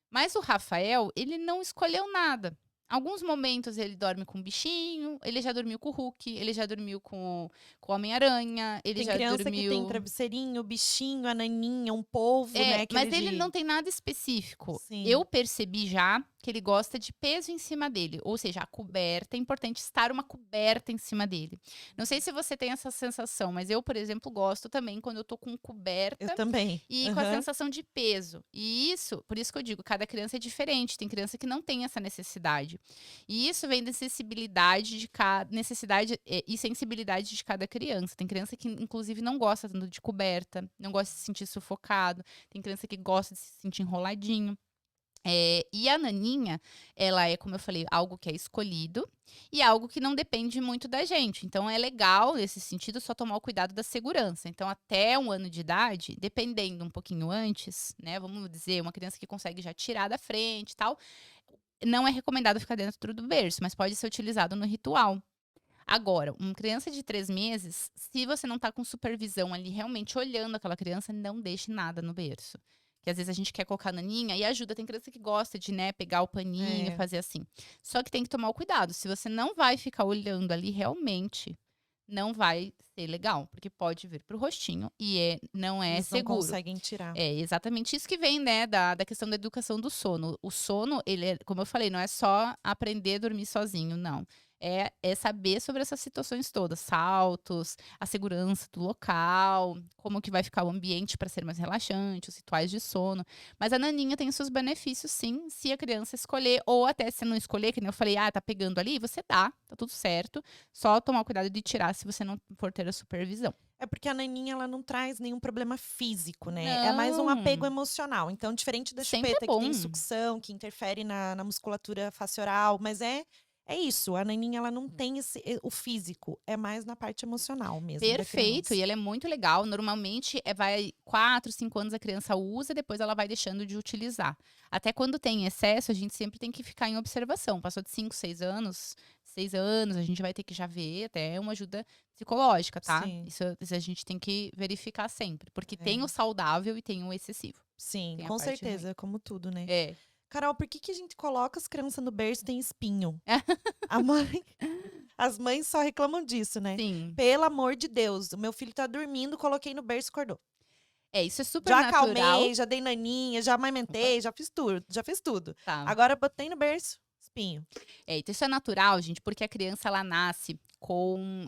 Mas o Rafael, ele não escolheu nada. Alguns momentos ele dorme com o bichinho, ele já dormiu com o Hulk, ele já dormiu com o Homem-Aranha, ele Tem já criança que tem dormiu. travesseirinho, bichinho, a naninha, um polvo, né? Mas Aquele ele de... não tem nada específico. Sim. Eu percebi já que ele gosta de peso em cima dele. Ou seja, a coberta, é importante estar uma coberta em cima dele. Não sei se você tem essa sensação, mas eu, por exemplo, gosto também quando eu tô com Eu coberta também. e com a sensação de peso. E isso, por isso que eu digo, cada criança é diferente. Tem criança que não tem essa necessidade. E isso vem da sensibilidade de cada necessidade e sensibilidade de cada criança. Tem criança que, inclusive, não gosta tanto de coberta, não gosta de se sentir sufocado. Tem criança que gosta de se sentir enroladinho. E a naninha, ela é, como eu falei, algo que é escolhido e algo que não depende muito da gente. Então, é legal, nesse sentido, só tomar o cuidado da segurança. Então, até 1 ano de idade, dependendo um pouquinho antes, né? Vamos dizer, uma criança que consegue já tirar da frente e tal, não é recomendado ficar dentro do berço, mas pode ser utilizado no ritual. Agora, uma criança de 3 meses, se você não tá com supervisão ali, realmente olhando aquela criança, não deixe nada no berço. Que às vezes a gente quer colocar naninha e ajuda. Tem criança que gosta de, né, pegar o paninho, fazer assim. Só que tem que tomar o cuidado. Se você não vai ficar olhando ali, realmente não vai ser legal. Porque pode vir pro rostinho e não é Eles não seguro. conseguem tirar. É exatamente isso que vem, né, da questão da educação do sono. O sono, ele é, como eu falei, não é só aprender a dormir sozinho, não. É saber sobre essas situações todas, saltos, a segurança do local, como que vai ficar o ambiente para ser mais relaxante, os rituais de sono. Mas a naninha tem os seus benefícios, sim, se a criança escolher, ou até se não escolher, que nem eu falei, tá pegando ali, você dá, tá tudo certo. Só tomar cuidado de tirar se você não for ter a supervisão. É porque a naninha, ela não traz nenhum problema físico, né? É mais um Não. apego emocional. Então, diferente da Sempre é chupeta, que tem bom. sucção, que interfere na musculatura facial, mas é isso. A naninha, ela não tem o físico. É mais na parte emocional mesmo da Perfeito, criança. e ele é muito legal. Normalmente, vai 4, 5 anos a criança usa, depois ela vai deixando de utilizar. Até quando tem excesso, a gente sempre tem que ficar em observação. Passou de 5, 6 anos, 6 anos, a gente vai ter que já ver até uma ajuda psicológica, tá? Sim. Isso a gente tem que verificar sempre. Porque É. tem o saudável e tem o excessivo. Sim, Tem a com parte certeza, como tudo, né? É. Carol, por que a gente coloca as crianças no berço e tem espinho? As mães só reclamam disso, né? Sim. Pelo amor de Deus, o meu filho tá dormindo, coloquei no berço e acordou. Isso é super Já natural. acalmei, já dei naninha, já amamentei, já fiz tudo. Tá. Agora botei no berço, espinho. Então isso é natural, gente, porque a criança ela nasce com,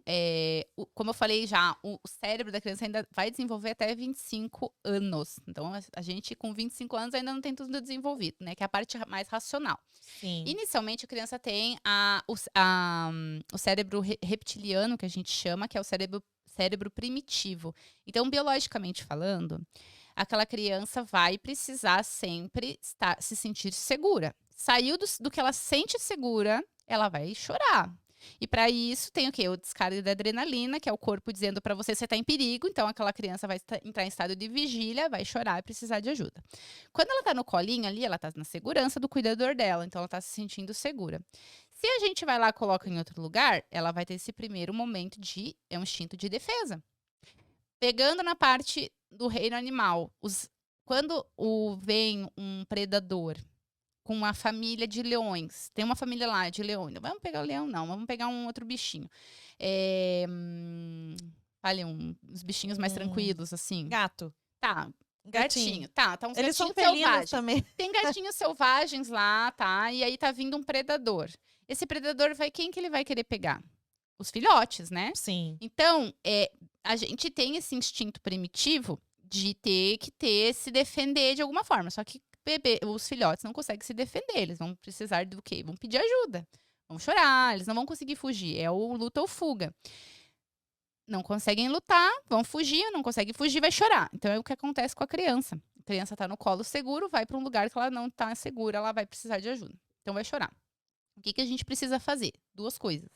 como eu falei já, o cérebro da criança ainda vai desenvolver até 25 anos. Então a gente com 25 anos ainda não tem tudo desenvolvido, né? Que é a parte mais racional. Sim. Inicialmente a criança tem o cérebro reptiliano, que a gente chama, que é o cérebro primitivo. Então, biologicamente falando, aquela criança vai precisar sempre se sentir segura. Saiu do que ela sente segura, ela vai chorar. E para isso tem o quê? O descarga da adrenalina, que é o corpo dizendo para você tá em perigo, então aquela criança vai entrar em estado de vigília, vai chorar e precisar de ajuda. Quando ela tá no colinho ali, ela tá na segurança do cuidador dela, então ela tá se sentindo segura. Se a gente vai lá e coloca em outro lugar, ela vai ter esse primeiro momento é um instinto de defesa. Pegando na parte do reino animal, quando vem um predador com uma família de leões. Tem uma família lá de leão. Não vamos pegar o leão, não. Vamos pegar um outro bichinho. É, olha, uns bichinhos mais tranquilos, assim. Gato. Tá, gatinho. Tá uns Eles são gatinhos felinos selvagens. também. Tem gatinhos selvagens lá, tá? E aí tá vindo um predador. Esse predador quem que ele vai querer pegar? Os filhotes, né? Sim. Então, a gente tem esse instinto primitivo de ter que se defender de alguma forma. Só que os filhotes não conseguem se defender. Eles vão precisar do quê? Vão pedir ajuda. Vão chorar, eles não vão conseguir fugir. É o luta ou fuga. Não conseguem lutar, vão fugir, não conseguem fugir, vai chorar. Então é o que acontece com a criança. A criança tá no colo seguro, vai para um lugar que ela não tá segura, ela vai precisar de ajuda. Então vai chorar. O que a gente precisa fazer? 2 coisas.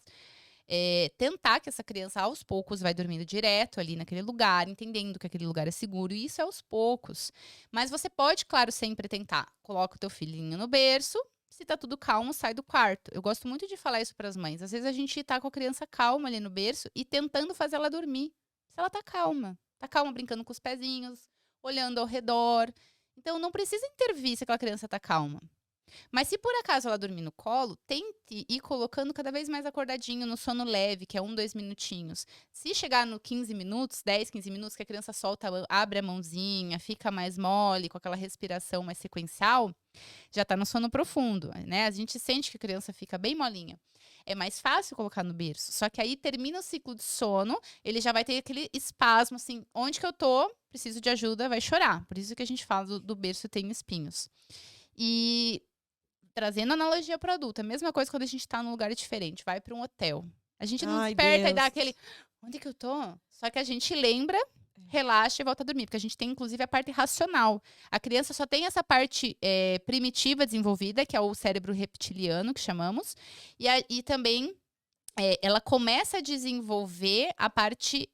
Tentar que essa criança, aos poucos, vai dormindo direto ali naquele lugar, entendendo que aquele lugar é seguro. E isso é aos poucos. Mas você pode, claro, sempre tentar. Coloca o teu filhinho no berço. Se tá tudo calmo, sai do quarto. Eu gosto muito de falar isso para as mães. Às vezes a gente tá com a criança calma ali no berço e tentando fazer ela dormir. Se ela tá calma brincando com os pezinhos, olhando ao redor. Então não precisa intervir se aquela criança tá calma. Mas se por acaso ela dormir no colo, tente ir colocando cada vez mais acordadinho no sono leve, que é 1, 2 minutinhos. Se chegar no 15 minutos, 10, 15 minutos, que a criança solta, abre a mãozinha, fica mais mole, com aquela respiração mais sequencial, já tá no sono profundo, né? A gente sente que a criança fica bem molinha. É mais fácil colocar no berço. Só que aí termina o ciclo de sono, ele já vai ter aquele espasmo, assim, onde que eu tô? Preciso de ajuda, vai chorar. Por isso que a gente fala do berço tem espinhos. E trazendo analogia para o adulto, é a mesma coisa quando a gente tá num lugar diferente, vai para um hotel. A gente não desperta e dá aquele, onde que eu tô? Só que a gente lembra, relaxa e volta a dormir, porque a gente tem inclusive a parte racional. A criança só tem essa parte primitiva desenvolvida, que é o cérebro reptiliano, que chamamos, e também ela começa a desenvolver a parte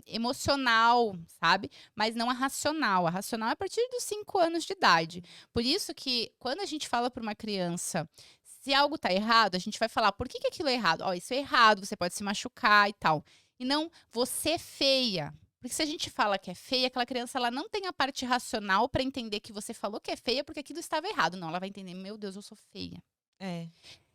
emocional, sabe? Mas não a racional. A racional é a partir dos 5 anos de idade. Por isso que, quando a gente fala para uma criança, se algo tá errado, a gente vai falar, por que aquilo é errado? Ó, isso é errado, você pode se machucar e tal. E não, você é feia. Porque se a gente fala que é feia, aquela criança ela não tem a parte racional para entender que você falou que é feia porque aquilo estava errado. Não, ela vai entender, meu Deus, eu sou feia.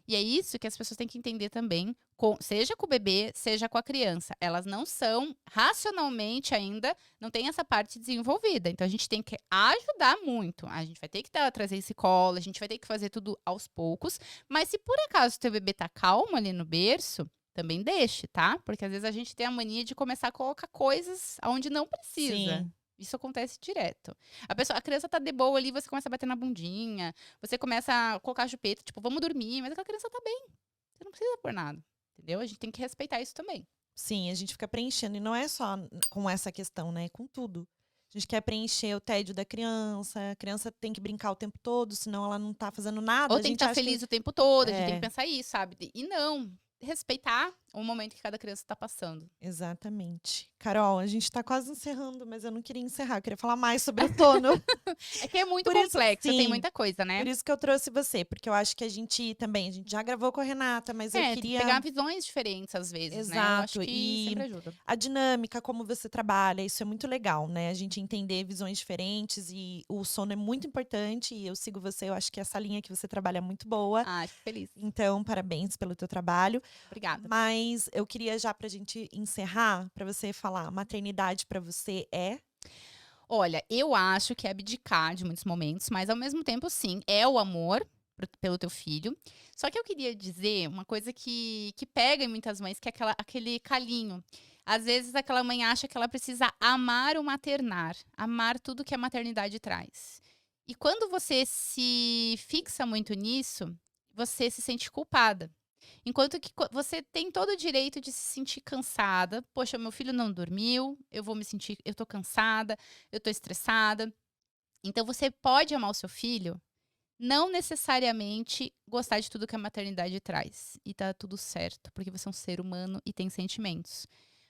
E é isso que as pessoas têm que entender também, seja com o bebê, seja com a criança. Elas não são, racionalmente ainda, não tem essa parte desenvolvida. Então, a gente tem que ajudar muito. A gente vai ter que trazer esse colo, a gente vai ter que fazer tudo aos poucos. Mas se por acaso o teu bebê tá calmo ali no berço, também deixe, tá? Porque às vezes a gente tem a mania de começar a colocar coisas onde não precisa. Sim. Isso acontece direto. A criança tá de boa ali, você começa a bater na bundinha, você começa a colocar a chupeta, tipo, vamos dormir, mas aquela criança tá bem. Você não precisa pôr nada, entendeu? A gente tem que respeitar isso também. Sim, a gente fica preenchendo, e não é só com essa questão, né? É com tudo. A gente quer preencher o tédio da criança, a criança tem que brincar o tempo todo, senão ela não tá fazendo nada. Ou A tem que gente estar acha feliz o tempo todo, a gente tem É. que pensar isso, sabe? E não, respeitar o momento que cada criança tá passando. Exatamente. Carol, a gente tá quase encerrando, mas eu não queria encerrar, eu queria falar mais sobre o sono. É que é muito Por isso, complexo, tem sim. muita coisa, né? Por isso que eu trouxe você, porque eu acho que a gente já gravou com a Renata, mas eu Tem que queria pegar visões diferentes às vezes, né? Eu acho Exato, que e sempre ajuda. a dinâmica, como você trabalha, isso é muito legal, né? A gente entender visões diferentes e o sono é muito importante e eu sigo você, eu acho que essa linha que você trabalha é muito boa. Ah, fico feliz. Então, parabéns pelo teu trabalho. Obrigada. Mas eu queria já pra gente encerrar, pra você falar, maternidade pra você é? Olha, eu acho que é abdicar de muitos momentos, mas ao mesmo tempo, sim, é o amor pelo teu filho. Só que eu queria dizer uma coisa que pega em muitas mães, que é aquele calinho. Às vezes aquela mãe acha que ela precisa amar o maternar, amar tudo que a maternidade traz. E quando você se fixa muito nisso, você se sente culpada. Enquanto que você tem todo o direito de se sentir cansada. Poxa, meu filho não dormiu, eu tô cansada, eu tô estressada. Então você pode amar o seu filho, não necessariamente gostar de tudo que a maternidade traz. E tá tudo certo, porque você é um ser humano e tem sentimentos.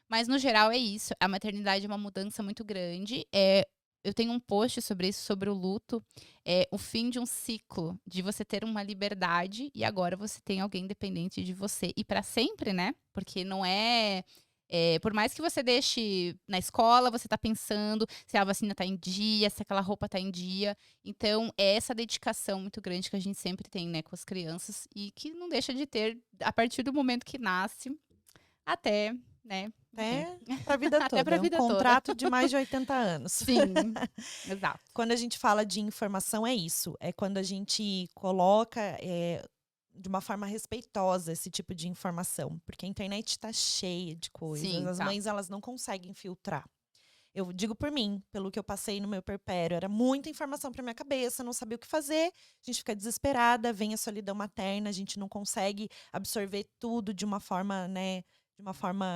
Mas no geral é isso. A maternidade é uma mudança muito grande. Eu tenho um post sobre isso, sobre o luto. É o fim de um ciclo, de você ter uma liberdade e agora você tem alguém dependente de você. E para sempre, né? Porque não é Por mais que você deixe na escola, você tá pensando se a vacina tá em dia, se aquela roupa tá em dia. Então, é essa dedicação muito grande que a gente sempre tem, né, com as crianças e que não deixa de ter a partir do momento que nasce até, né, enfim, Até pra vida até toda. pra É um vida toda. contrato de mais de 80 anos. Sim, exato. Quando a gente fala de informação, é isso. É quando a gente coloca de uma forma respeitosa esse tipo de informação. Porque a internet está cheia de coisas. Sim, As tá. mães, elas não conseguem filtrar. Eu digo por mim, pelo que eu passei no meu puerpério. Era muita informação para minha cabeça, não sabia o que fazer. A gente fica desesperada, vem a solidão materna, a gente não consegue absorver tudo de uma forma, né?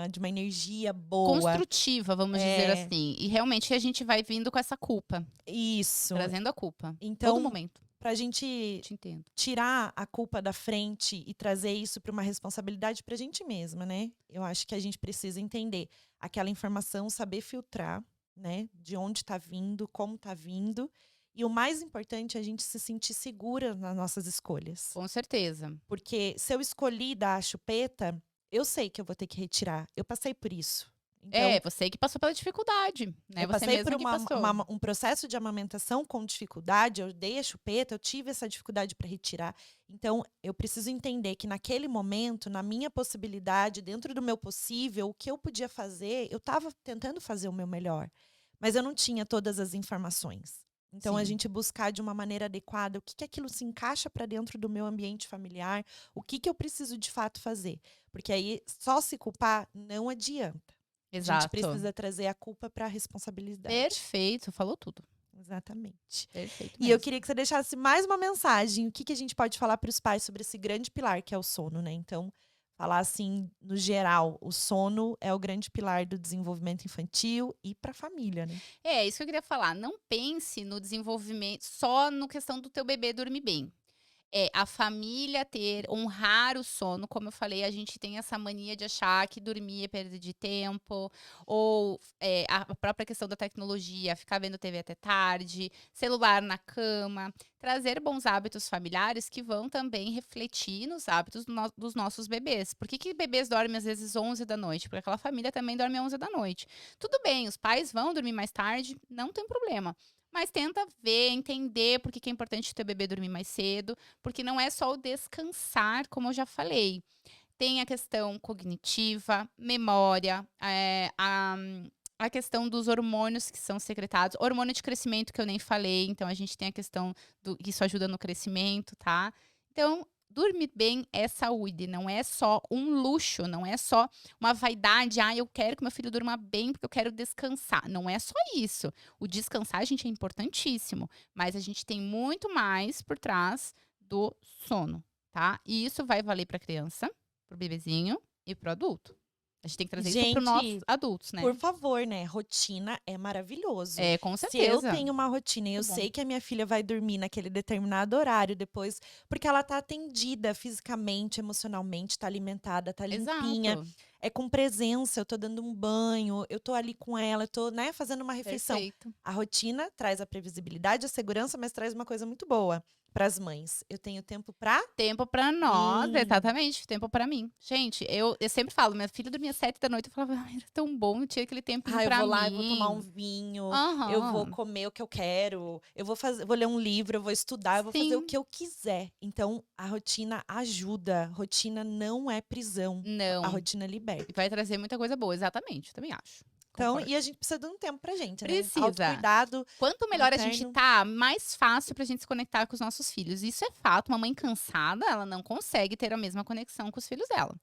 De uma energia boa. Construtiva, vamos dizer É, assim. E realmente a gente vai vindo com essa culpa, isso. trazendo a culpa. Todo Então, momento. para a gente Te entendo. tirar a culpa da frente e trazer isso para uma responsabilidade para a gente mesma, né? Eu acho que a gente precisa entender aquela informação, saber filtrar, né? De onde está vindo, como está vindo. E o mais importante é a gente se sentir segura nas nossas escolhas. Com certeza. Porque se eu escolhi dar a chupeta, eu sei que eu vou ter que retirar. Eu passei por isso. Então, Você que passou pela dificuldade, né? eu Você passei por mesma que passou. um processo de amamentação com dificuldade, eu dei a chupeta, eu tive essa dificuldade para retirar. Então, eu preciso entender que naquele momento, na minha possibilidade, dentro do meu possível, o que eu podia fazer, eu estava tentando fazer o meu melhor. Mas eu não tinha todas as informações. Então, a Sim. gente buscar de uma maneira adequada o que aquilo se encaixa para dentro do meu ambiente familiar, o que eu preciso de fato fazer. Porque aí, só se culpar não adianta. A gente Exato. precisa trazer a culpa para a responsabilidade. Perfeito, falou tudo. Exatamente. Perfeito E eu mesmo. queria que você deixasse mais uma mensagem. O que a gente pode falar para os pais sobre esse grande pilar que é o sono, né? Então, falar assim, no geral, o sono é o grande pilar do desenvolvimento infantil e para a família, né? É, isso que eu queria falar. Não pense no desenvolvimento só no questão do teu bebê dormir bem. É, a família honrar o sono, como eu falei, a gente tem essa mania de achar que dormir é perda de tempo, ou a própria questão da tecnologia, ficar vendo TV até tarde, celular na cama, trazer bons hábitos familiares que vão também refletir nos hábitos dos nossos bebês. Por que bebês dormem às vezes 11 da noite? Porque aquela família também dorme 11 da noite. Tudo bem, os pais vão dormir mais tarde, não tem problema. Mas tenta ver, entender por que é importante o teu bebê dormir mais cedo, porque não é só o descansar, como eu já falei. Tem a questão cognitiva, memória, a questão dos hormônios que são secretados, hormônio de crescimento que eu nem falei, então a gente tem a questão que isso ajuda no crescimento, tá? Então, dormir bem é saúde, não é só um luxo, não é só uma vaidade, eu quero que meu filho durma bem porque eu quero descansar. Não é só isso. O descansar, gente, é importantíssimo, mas a gente tem muito mais por trás do sono, tá? E isso vai valer para criança, pro bebezinho e pro adulto. A gente tem que trazer isso para nós Gente, adultos, né? por favor, né? Rotina é maravilhoso. É, com Se eu certeza. tenho uma rotina e eu Muito bom. sei que a minha filha vai dormir naquele determinado horário depois, porque ela tá atendida fisicamente, emocionalmente, tá alimentada, tá limpinha, Exato. é com presença, eu tô dando um banho, eu tô ali com ela, eu tô, né, fazendo uma refeição. Perfeito. A rotina traz a previsibilidade, a segurança, mas traz uma coisa muito boa para as mães. Eu tenho tempo pra Tempo pra nós, mim. exatamente, tempo pra mim. Gente, eu sempre falo, minha filha dormia 7 da noite, eu falava: "Ai, era tão bom, eu tinha aquele tempinho Eu pra vou mim". lá, eu vou tomar um vinho, eu vou Aham. comer o que eu quero, eu vou fazer, vou ler um livro, eu vou estudar, eu vou fazer o Sim. que eu quiser. Então, a rotina ajuda. Rotina não é prisão. A Não. rotina liberta. E vai trazer muita coisa boa, exatamente, eu também acho. Então, Concordo. e a gente precisa de um tempo pra gente, né? Precisa. Autocuidado Quanto melhor a gente materno. tá, mais fácil pra gente se conectar com os nossos filhos. Isso é fato, uma mãe cansada, ela não consegue ter a mesma conexão com os filhos dela.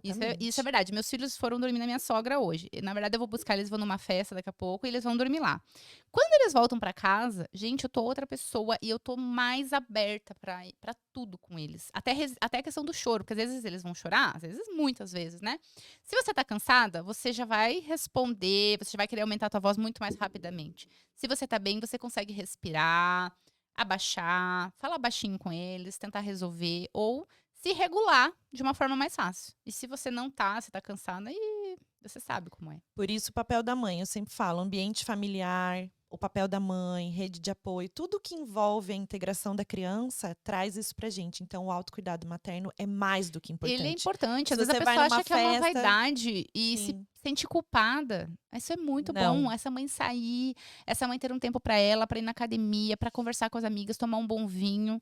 Isso é Exatamente. verdade. Meus filhos foram dormir na minha sogra hoje. Na verdade, eu vou buscar, eles vão numa festa daqui a pouco e eles vão dormir lá. Quando eles voltam pra casa, gente, eu tô outra pessoa e eu tô mais aberta pra tudo com eles. Até a questão do choro, porque às vezes eles vão chorar, às vezes, muitas vezes, né? Se você tá cansada, você já vai responder, você já vai querer aumentar a tua voz muito mais rapidamente. Se você tá bem, você consegue respirar, abaixar, falar baixinho com eles, tentar resolver ou se regular de uma forma mais fácil. E se você não tá, você tá cansada, aí você sabe como é. Por isso, o papel da mãe, eu sempre falo, ambiente familiar, o papel da mãe, rede de apoio, tudo que envolve a integração da criança traz isso pra gente. Então, o autocuidado materno é mais do que importante. Ele é importante. Se Às vezes a você vai pessoa numa acha que é uma festa, vaidade e se sim, sente culpada. Isso é muito não. bom. Essa mãe sair, essa mãe ter um tempo pra ela, pra ir na academia, pra conversar com as amigas, tomar um bom vinho,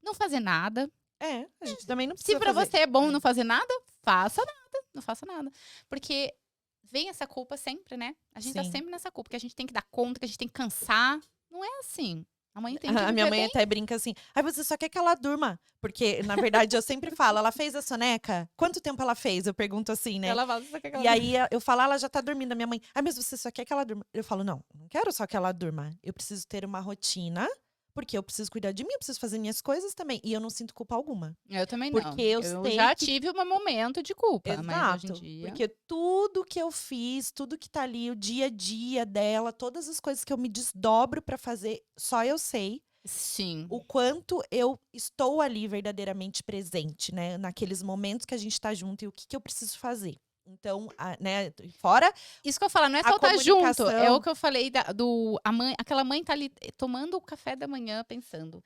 não fazer nada. A gente também não Se precisa pra fazer. você é bom não fazer nada, faça nada. Não faça nada. Porque vem essa culpa sempre, né? A gente tá Sim. sempre nessa culpa, que a gente tem que dar conta, que a gente tem que cansar. Não é assim. A mãe tem que A minha viver mãe bem. até brinca assim, ai, você só quer que ela durma. Porque, na verdade, eu sempre falo, ela fez a soneca? Quanto tempo ela fez? Eu pergunto assim, né? Ela fala, "Só quer que ela E aí eu falo, ela já tá dormindo. A minha mãe, mas você só quer que ela durma? Eu falo, não quero só que ela durma. Eu preciso ter uma rotina, porque eu preciso cuidar de mim, eu preciso fazer minhas coisas também. E eu não sinto culpa alguma. Eu também não. Porque eu sei já que tive um momento de culpa, mas hoje em exato. dia. Porque tudo que eu fiz, tudo que tá ali, o dia a dia dela, todas as coisas que eu me desdobro pra fazer, só eu sei Sim. o quanto eu estou ali verdadeiramente presente, né? Naqueles momentos que a gente tá junto e o que, que eu preciso fazer. Então, né, fora Isso que eu falo, não é a só estar junto. É comunicação. o que eu falei a mãe, aquela mãe tá ali tomando o café da manhã pensando.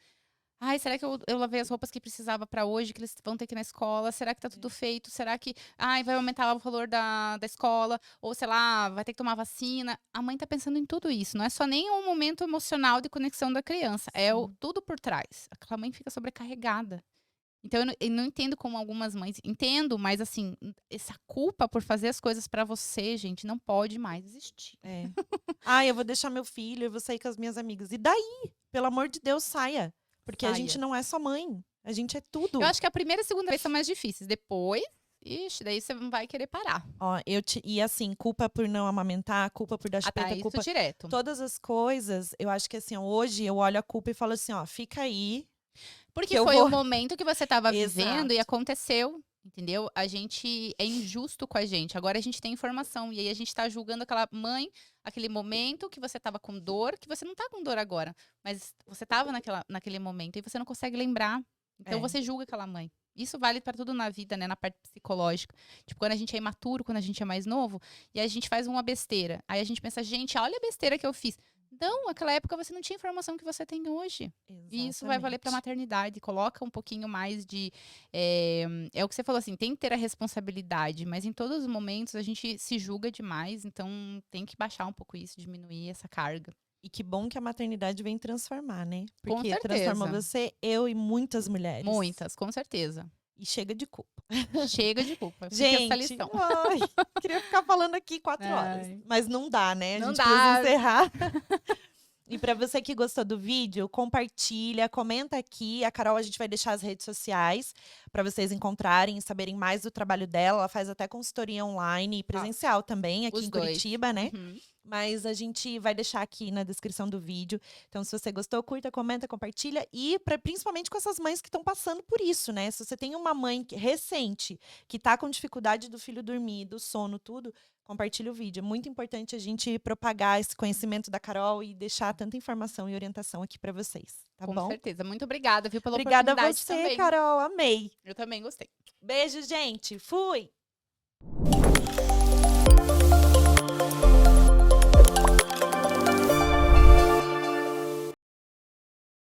Ai, será que eu lavei as roupas que precisava pra hoje, que eles vão ter que ir na escola? Será que tá tudo feito? Será que, vai aumentar o valor da escola? Ou, sei lá, vai ter que tomar vacina? A mãe tá pensando em tudo isso. Não é só nem um momento emocional de conexão da criança. É Sim. tudo por trás. Aquela mãe fica sobrecarregada. Então, eu não entendo como algumas mães. Entendo, mas assim, essa culpa por fazer as coisas pra você, gente, não pode mais existir. É. Eu vou deixar meu filho, eu vou sair com as minhas amigas. E daí? Pelo amor de Deus, saia. Porque a gente Saia. não é só mãe. A gente é tudo. Eu acho que a primeira e a segunda vez são mais difíceis. Depois, ixi, daí você não vai querer parar. Ó, e assim, culpa por não amamentar, culpa por dar Ah, tá, chupeta, isso culpa. direto. Todas as coisas, eu acho que assim, ó, hoje eu olho a culpa e falo assim, ó, fica aí. Porque que eu foi vou- o momento que você estava vivendo e Exato. aconteceu. Entendeu? A gente é injusto com a gente. Agora a gente tem informação. E aí a gente tá julgando aquela mãe, aquele momento que você tava com dor, que você não tá com dor agora. Mas você tava naquele momento e você não consegue lembrar. Então É. você julga aquela mãe. Isso vale pra tudo na vida, né? Na parte psicológica. Tipo, quando a gente é imaturo, quando a gente é mais novo, e a gente faz uma besteira. Aí a gente pensa, gente, olha a besteira que eu fiz. Não, naquela época você não tinha a informação que você tem hoje. E isso vai valer para a Exatamente. maternidade. Coloca um pouquinho mais de. É o que você falou assim: tem que ter a responsabilidade, mas em todos os momentos a gente se julga demais, então tem que baixar um pouco isso, diminuir essa carga. E que bom que a maternidade vem transformar, né? Com Porque transformou certeza. você, eu e muitas mulheres. Muitas, com certeza. E chega de culpa. Chega de culpa. Fica essa Gente, lição. queria ficar falando aqui 4 horas. Ai. Mas não dá, né? A Não gente dá. precisa encerrar. E pra você que gostou do vídeo, compartilha, comenta aqui. A Carol, a gente vai deixar as redes sociais pra vocês encontrarem e saberem mais do trabalho dela. Ela faz até consultoria online e presencial também, aqui Os em dois. Curitiba, né? Uhum. Mas a gente vai deixar aqui na descrição do vídeo. Então, se você gostou, curta, comenta, compartilha. E principalmente com essas mães que estão passando por isso, né? Se você tem uma mãe recente que tá com dificuldade do filho dormir, do sono, tudo, compartilha o vídeo. É muito importante a gente propagar esse conhecimento da Carol e deixar tanta informação e orientação aqui para vocês, tá Com bom? certeza. Muito obrigada, viu, pela Obrigada a oportunidade você, também. Carol. Amei. Eu também gostei. Beijo, gente. Fui!